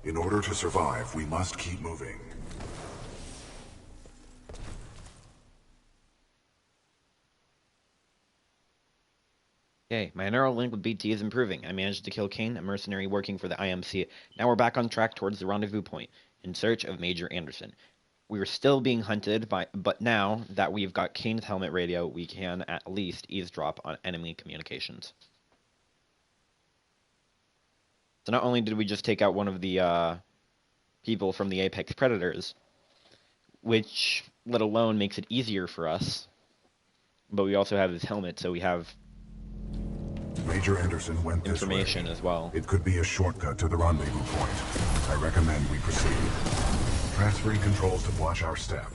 In order to survive, we must keep moving. Okay, my neural link with BT is improving. I managed to kill Kane, a mercenary working for the IMC. Now we're back on track towards the rendezvous point, in search of Major Anderson. We are still being hunted, but now that we've got Kane's helmet radio, we can at least eavesdrop on enemy communications. So not only did we just take out one of the people from the Apex Predators, which, let alone, makes it easier for us, but we also have his helmet, so we have Major Anderson went this way. information as well. It could be a shortcut to the rendezvous point. I recommend we proceed. Transferring controls to watch our step.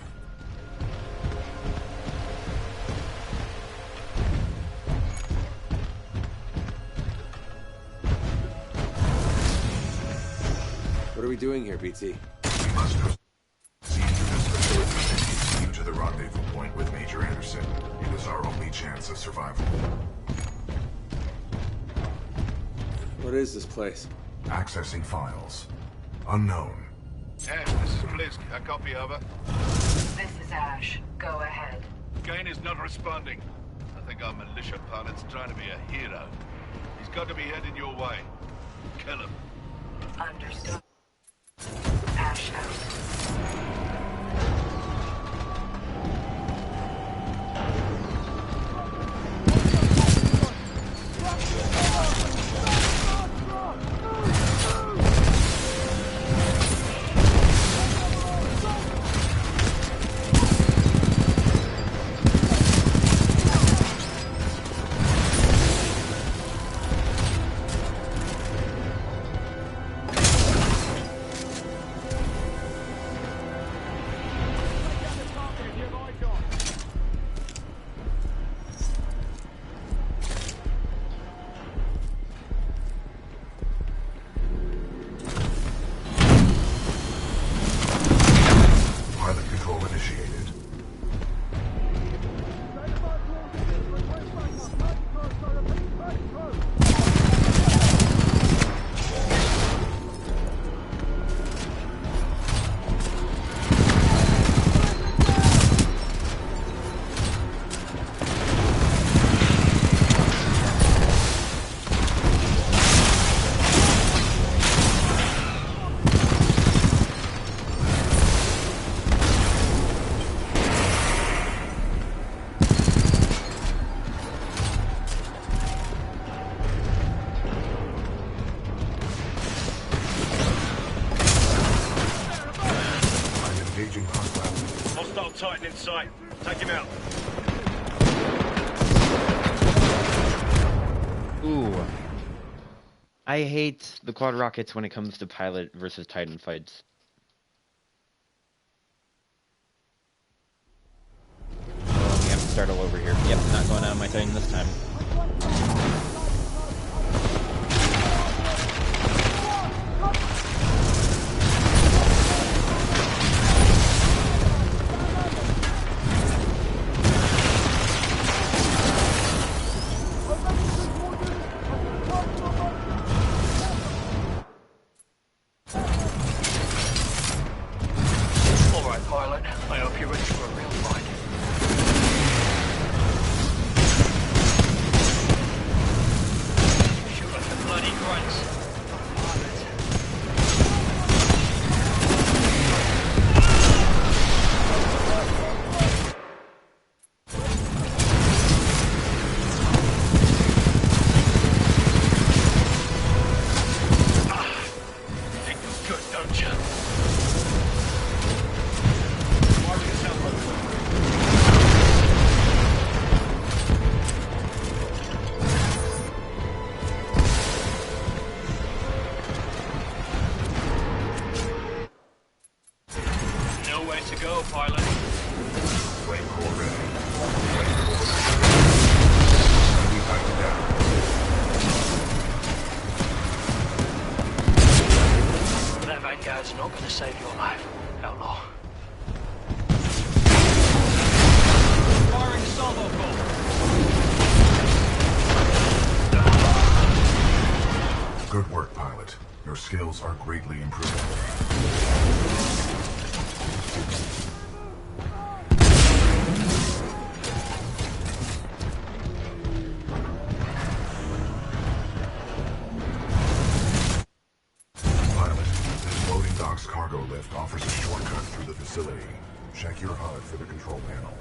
What are we doing here, BT? We must proceed to this facility and continue to the rendezvous point with Major Anderson. It is our only chance of survival. What is this place? Accessing files. Unknown. Ash, this is Blisk. A copy, over. This is Ash. Go ahead. Kane is not responding. I think our militia pilot's trying to be a hero. He's got to be headed your way. Kill him. Understood. Ash Titan in sight. Take him out. Ooh. I hate the quad rockets when it comes to pilot versus Titan fights. Oh, we have to start all over here. Yep, not going out of my Titan this time. Skills are greatly improved. Pilot, this loading dock's cargo lift offers a shortcut through the facility. Check your HUD for the control panel.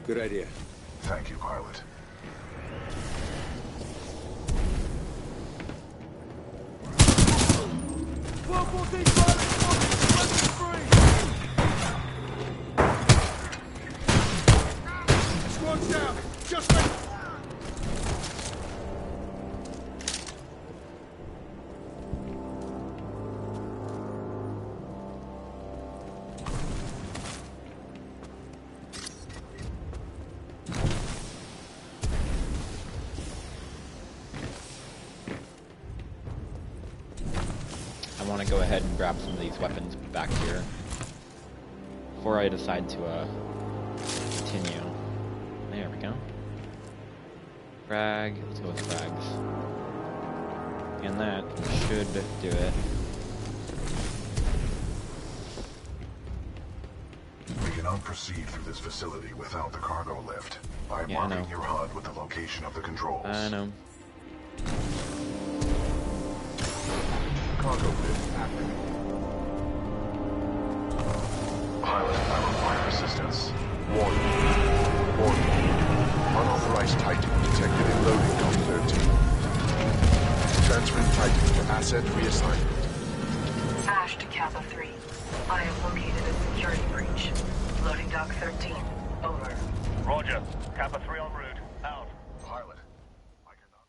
Good idea. Thank you, pilot. Squad's down. Just wait. I want to go ahead and grab some of these weapons back here before I decide to continue. There we go. Frag. Let's go with frags. And that should do it. We cannot proceed through this facility without the cargo lift. By marking your HUD with the location of the controls. I know. Cargo lift active. Pilot, I require assistance. Warning. Unauthorized Titan detected in loading dock 13. Transferring Titan to asset reassignment. Ash to Kappa 3. I have located a security breach. Loading dock 13. Over. Roger. Kappa 3 en route. Out. Pilot, I cannot...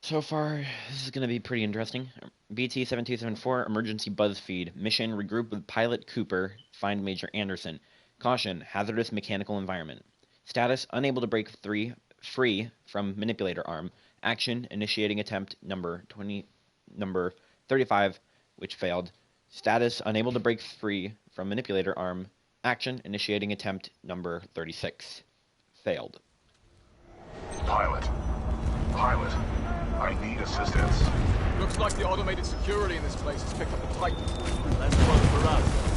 So far, this is going to be pretty interesting. BT-7274, emergency buzz feed. Mission, regroup with Pilot Cooper, find Major Anderson. Caution, hazardous mechanical environment. Status, unable to break free from manipulator arm. Action, initiating attempt number 35, which failed. Status, unable to break free from manipulator arm. Action, initiating attempt number 36. Failed. Pilot, I need assistance. Looks like the automated security in this place has picked up the Titan. Let's run for us.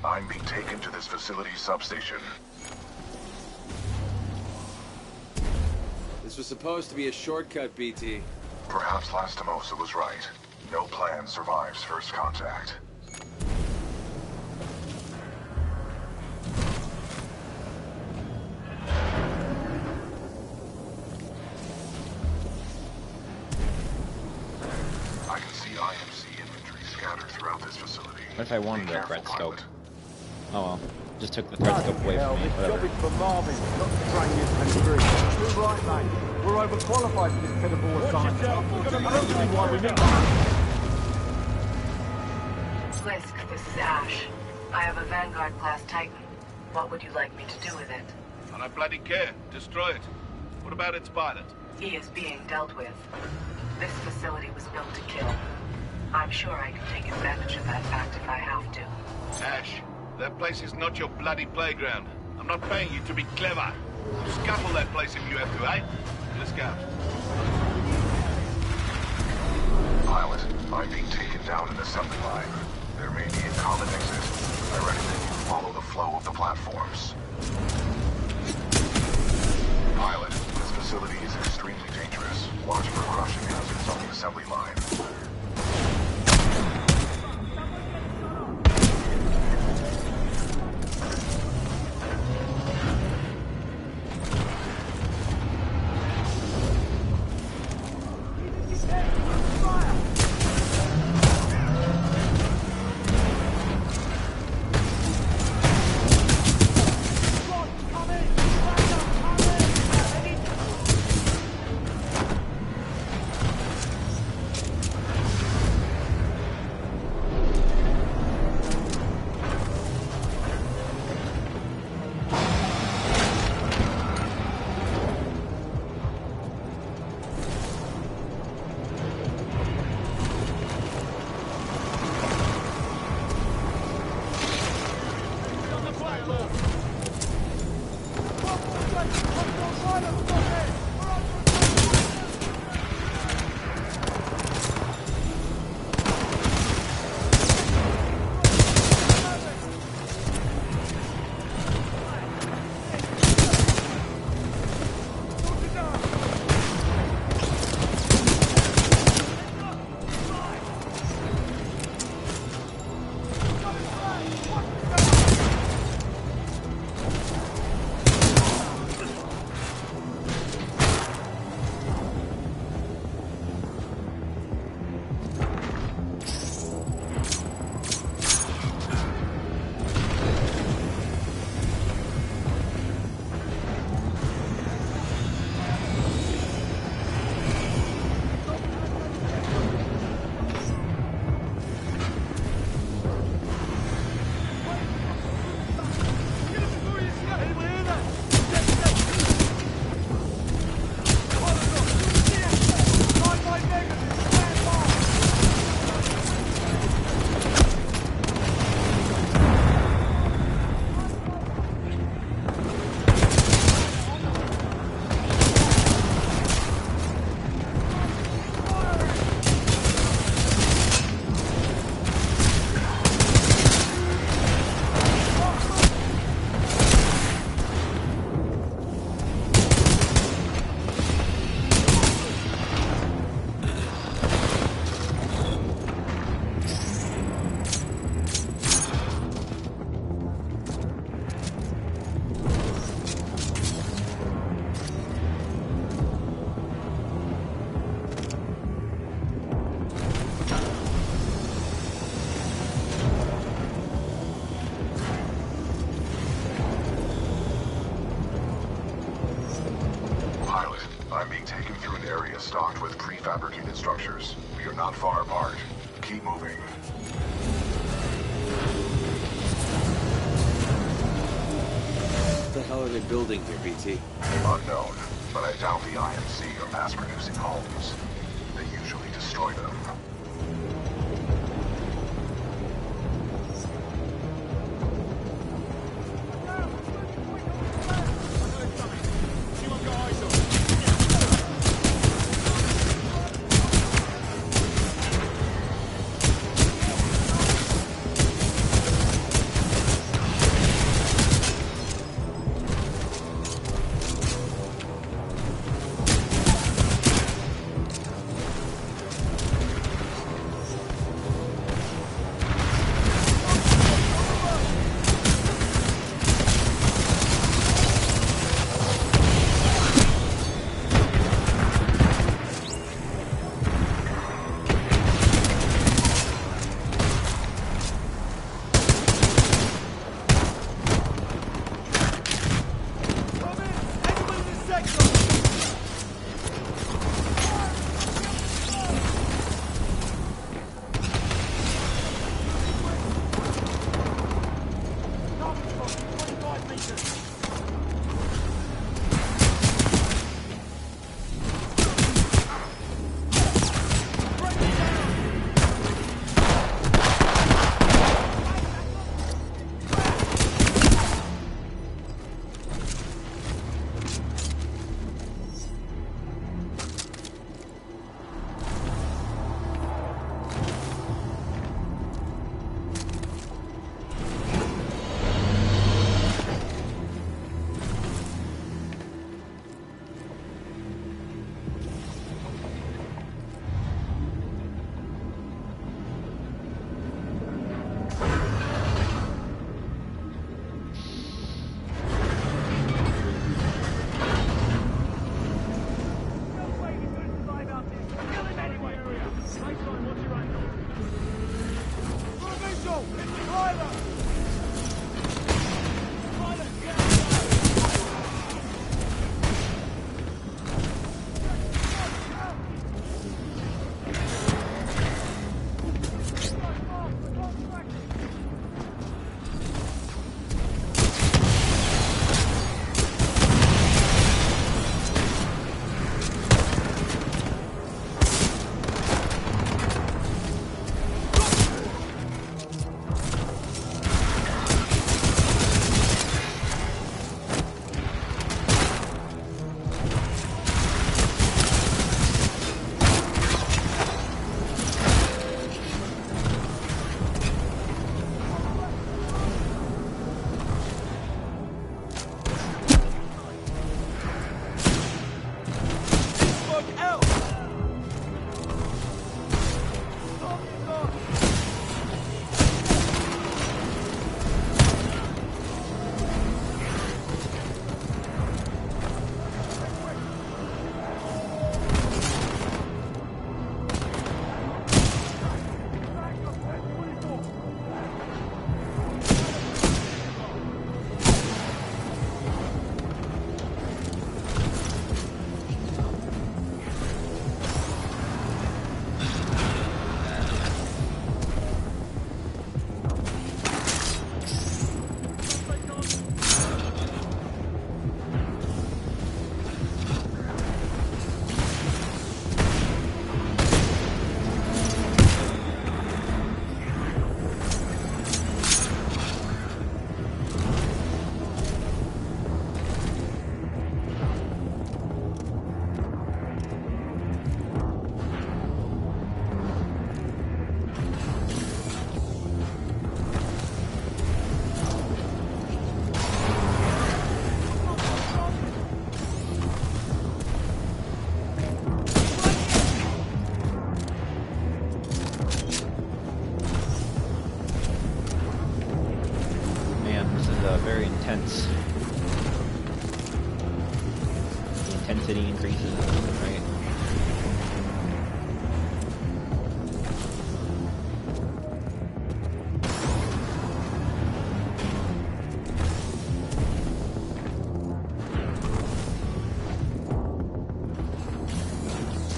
I'm being taken to this facility's substation. This was supposed to be a shortcut, BT. Perhaps Lastimosa was right. No plan survives first contact. I can see IMC infantry scattered throughout this facility. What if I wanted a Careful, threat scope? pilot. Oh well. Just took the threat scope away from me. This job Whatever. is for Marvin, not to train you and Drew. You're right, mate. We're overqualified for this pitiful assignment. I don't see why we need Blisk, this is Ash. I have a Vanguard-class Titan. What would you like me to do with it? I don't bloody care. Destroy it. What about its pilot? He is being dealt with. This facility was built to kill. I'm sure I can take advantage of that fact if I have to. Ash, that place is not your bloody playground. I'm not paying you to be clever. Scuttle that place if you have to, eh? Let's go. Pilot, I'm being taken down an assembly line. There may be a common exit. I recommend you follow the flow of the platforms. Pilot, this facility is extremely dangerous. Watch for crushing hazards on the assembly line. stocked with prefabricated structures. We are not far apart. Keep moving. What the hell are they building here, BT? Unknown, but I doubt the IMC are mass-producing homes. They usually destroy them. Right.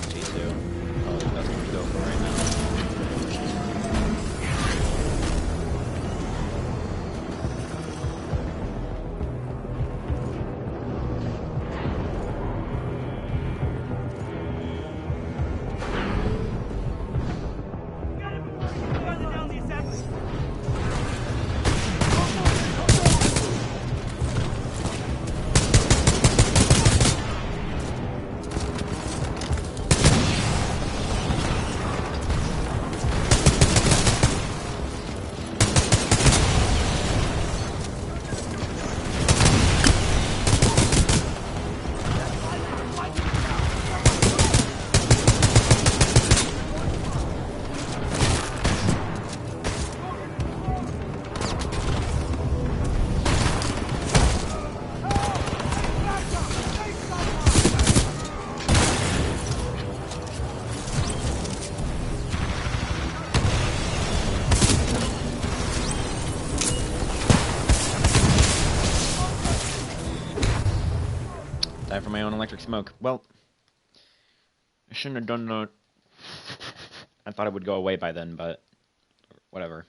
G2. Oh, that's what we go for right now. Die for my own electric smoke. Well, I shouldn't have done that. I thought it would go away by then, but whatever.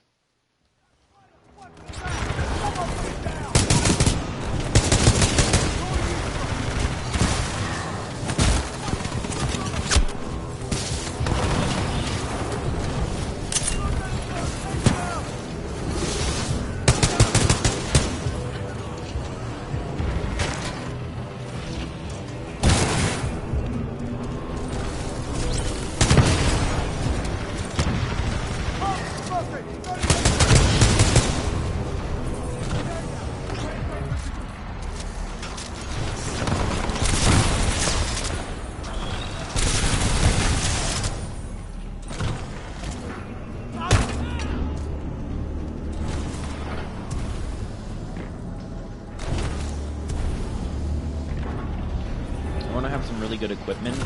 I want to have some really good equipment.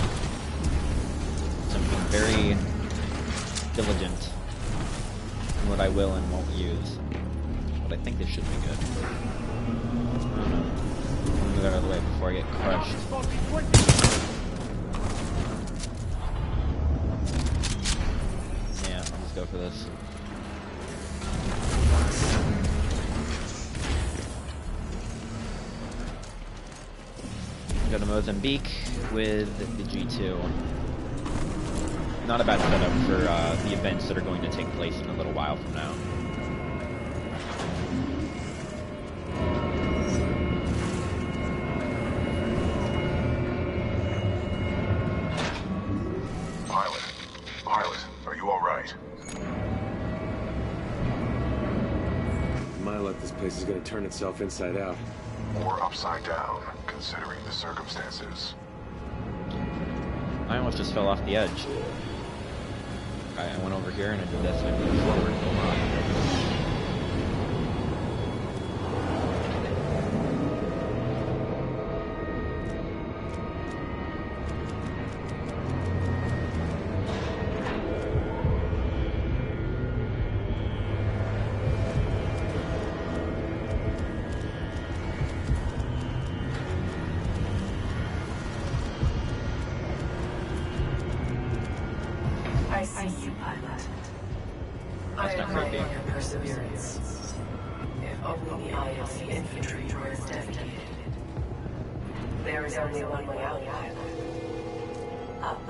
Something very diligent in what I will and won't use. But I think this should be good. I'm gonna move out of the way before I get crushed. Yeah, I'll just go for this. Go to Mozambique with the G2. Not a bad setup for the events that are going to take place in a little while from now. Pilot, are you all right? My luck, this place is gonna turn itself inside out. Or upside down, considering the circumstances. I almost just fell off the edge. I went over here and I did this and I moved forward. I see you, pilot. I admire your perseverance. If only the IMC infantry were as dedicated. There is only one way out, pilot. Up.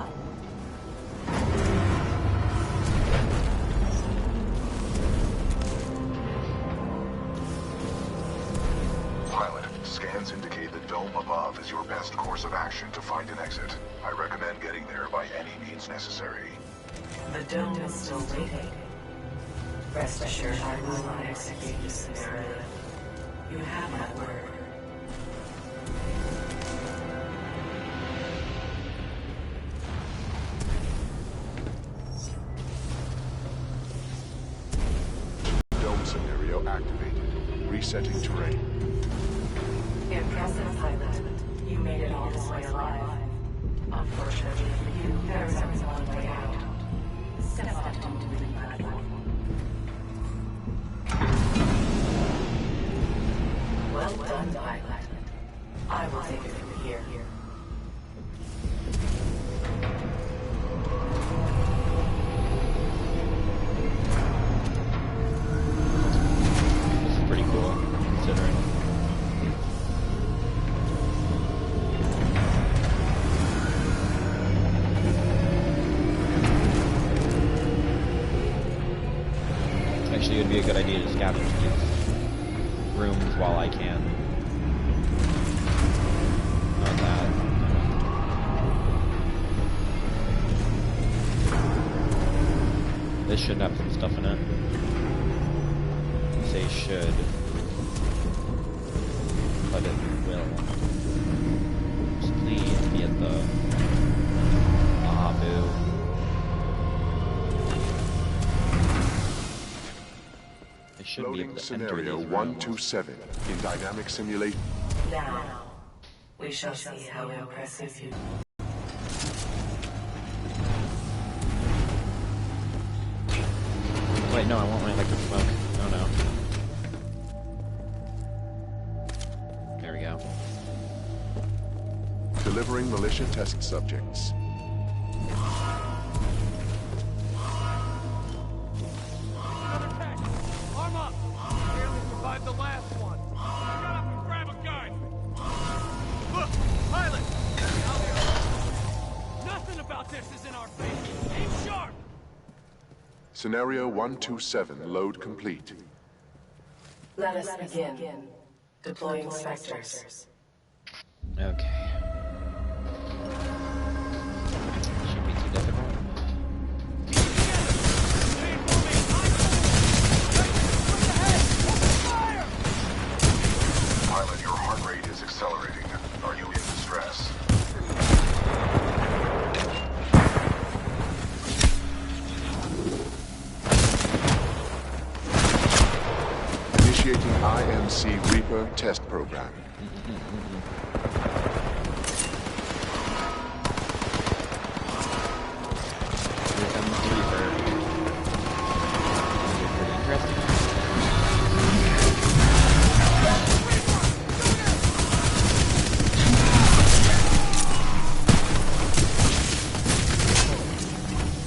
Pilot, scans indicate the dome above is your best course of action to find an exit. I recommend getting there by any means necessary. The dome is still waiting. Rest assured I will not execute this scenario. You have my word. Dome scenario activated. Resetting terrain. Impressive, pilot. You made it all this way alive. Actually, it would be a good idea to scavenge these rooms while I can. Not that. This should have some stuff in it. Say should. But it will. Just please be at the... Ah, boo. I should be able to Scenario enter these 127 in dynamic simulation. Now, we shall see how impressive you. Wait, no, I want my electric smoke. Oh no. There we go. Delivering militia test subjects. Arm up! Barely survived the last one. Shut up and grab a gun! Look! Pilot! Nothing about this is in our favor. Aim sharp! Scenario 127 load complete. Let us begin. Deploying Spectres. Okay. Shouldn't be too difficult. Pilot, your heart rate is accelerating. Are you in distress? Initiating IMC Reaper test program. Here comes the Reaper. This is pretty interesting.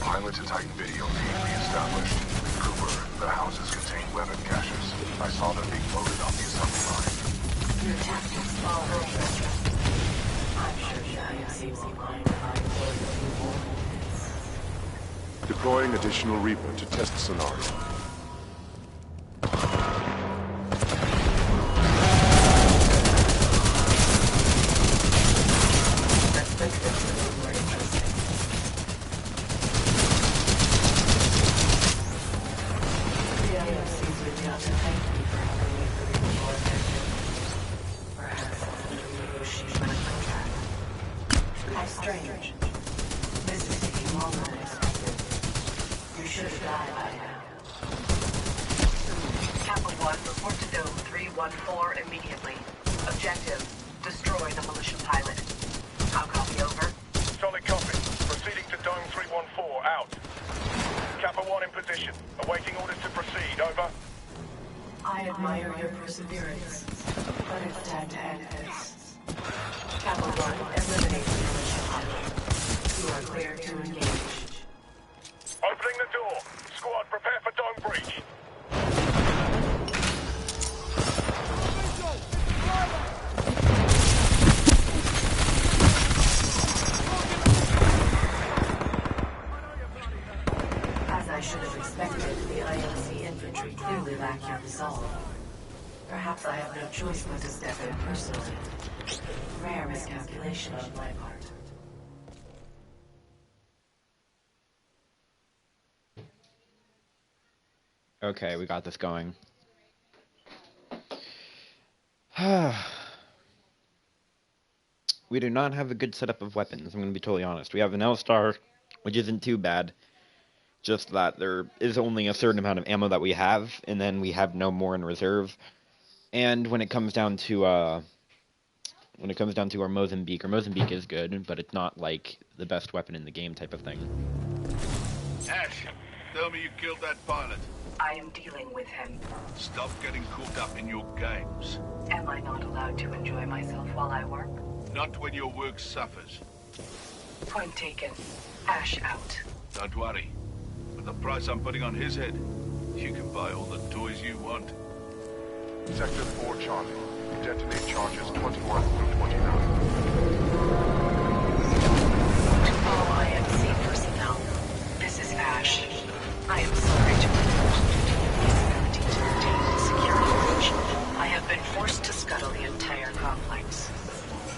Pilot to Titan video feed re-established. Cooper, the houses contain weapon caches. I saw them being loaded on the assembly line. Your tactics fall over. I'm sure the IMC will find a few more minutes. Deploying additional Reaper to test scenario. How strange. This is taking longer than expected. You should have died by now. Kappa 1, report to Dome 314 immediately. Objective, destroy the militia pilot. How copy over? Solid copy. Proceeding to Dome 314. Out. Kappa 1 in position. Awaiting orders to proceed. Over. I admire your perseverance, but it's time to end this. Kappa 1, eliminate the militia pilot. You are clear to engage. Opening the door. Squad, prepare for dome breach. As I should have expected, the IMC infantry clearly lack your resolve. Perhaps I have no choice but to step in personally. Rare miscalculation on my part. Okay, we got this going. We do not have a good setup of weapons, I'm going to be totally honest. We have an L-Star, which isn't too bad. Just that there is only a certain amount of ammo that we have, and then we have no more in reserve. And when it comes down to our Mozambique is good, but it's not like the best weapon in the game type of thing. Ash, tell me you killed that pilot. I am dealing with him. Stop getting caught up in your games. Am I not allowed to enjoy myself while I work? Not when your work suffers. Point taken. Ash out. Don't worry. With the price I'm putting on his head, you can buy all the toys you want. Sector 4 Charlie. Detonate charges 21 through 29. All IMC personnel. This is Ash. I am sorry to report. been forced to scuttle the entire complex.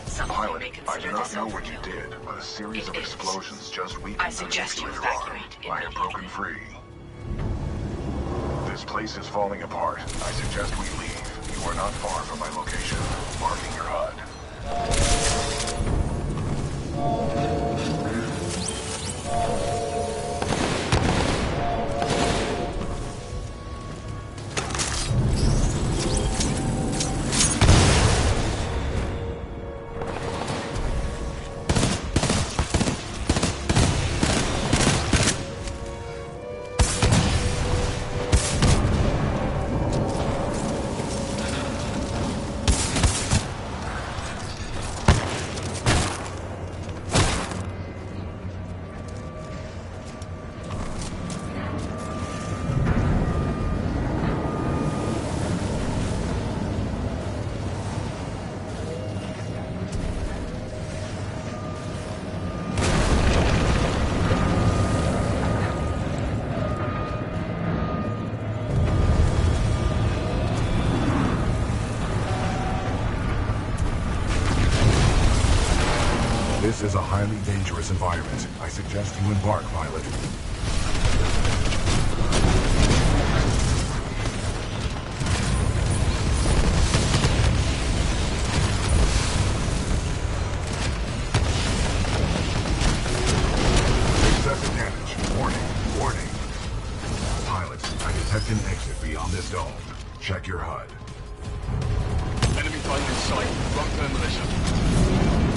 Something Pilot, may I consider do not this know what you overkill. did, but a series of It is. explosions just weakened I the suggest you nuclear evacuate arm. I have broken free. This place is falling apart. I suggest we leave. You are not far from my location. Marking your HUD. This is a highly dangerous environment. I suggest you embark, pilot. Excessive damage. Warning. Warning. Pilot, I detect an exit beyond this dome. Check your HUD. Enemy fighting in sight. Long-term militia.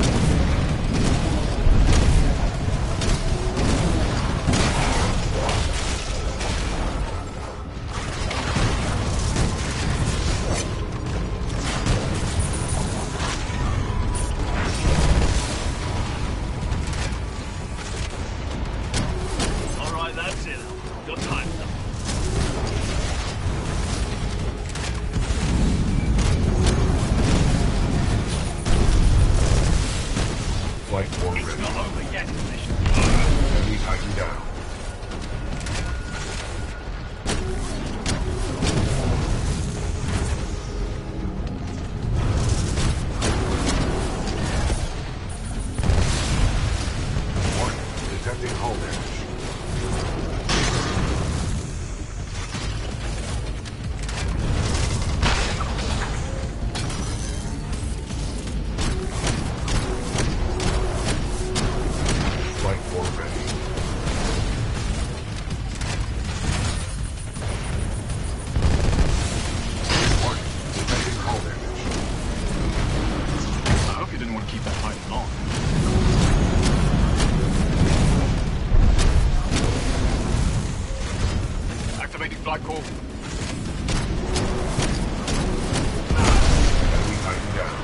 Alright, that's it. Your time's up. Flight 4 It's ready. not over yet, position. Enemy tighten down. Warning. Detecting hull damage. Flight 4 ready. Warning. Detecting hull damage. I hope you didn't want to keep that fighting long. Activating flight call. Enemy tighten down.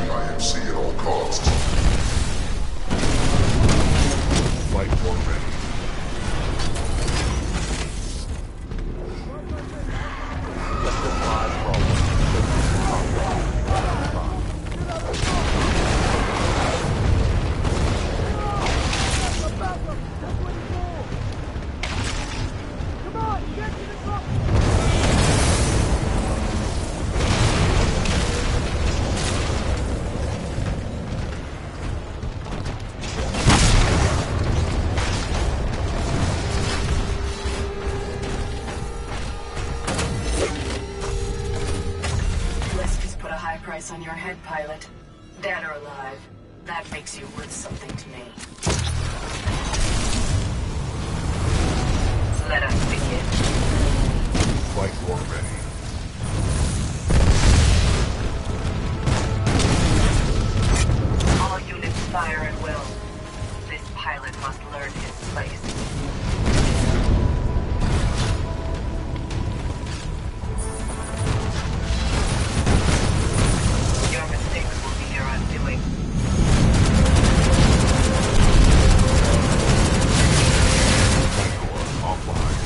IMC at all costs. Flight 4 ready. Blisk has put a high price on your head, pilot. Dead or alive. That makes you worth something to me. Let us begin. Flight 4 ready. All units fire at will. This pilot must learn his place. Your mistakes will be your undoing. Flight 4 offline.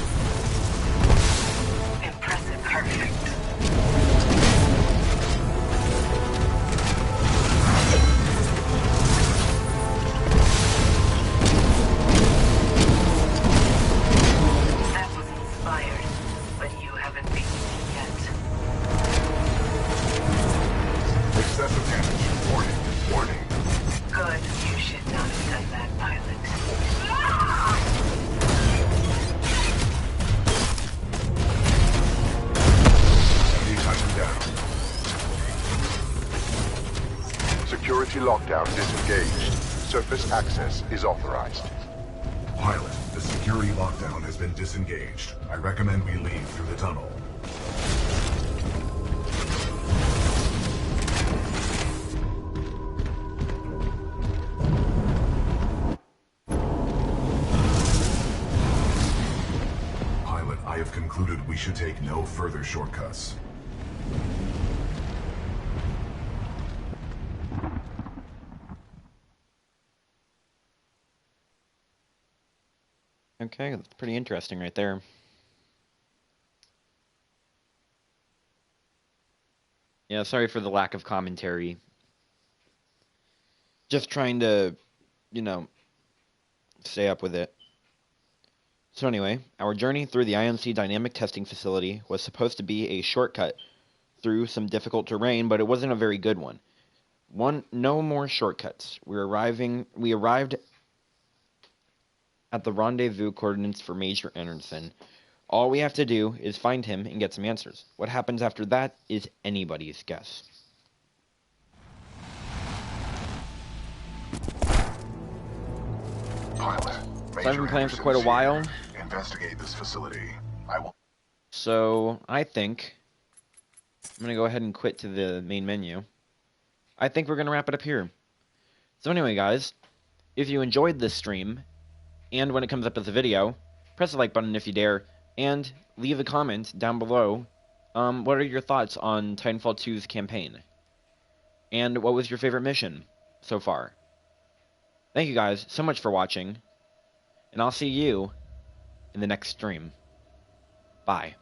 like that, pilot. Enemy Titan down. Security lockdown disengaged. Surface access is authorized. Pilot, the security lockdown has been disengaged. I recommend we leave through the tunnel. Pilot, I have concluded we should take no further shortcuts. Okay, that's pretty interesting right there. Yeah, sorry for the lack of commentary. Just trying to, you know, stay up with it. So anyway, our journey through the IMC dynamic testing facility was supposed to be a shortcut through some difficult terrain, but it wasn't a very good one. No more shortcuts. We arrived at the rendezvous coordinates for Major Anderson. All we have to do is find him and get some answers. What happens after that is anybody's guess. Pilot, So I've been playing for quite a while. Investigate this facility. I will. So I think I'm gonna go ahead and quit to the main menu. I think we're gonna wrap it up here. So anyway, guys, if you enjoyed this stream, and when it comes up as a video, press the like button if you dare, and leave a comment down below. What are your thoughts on Titanfall 2's campaign? And what was your favorite mission so far? Thank you guys so much for watching, and I'll see you in the next stream. Bye.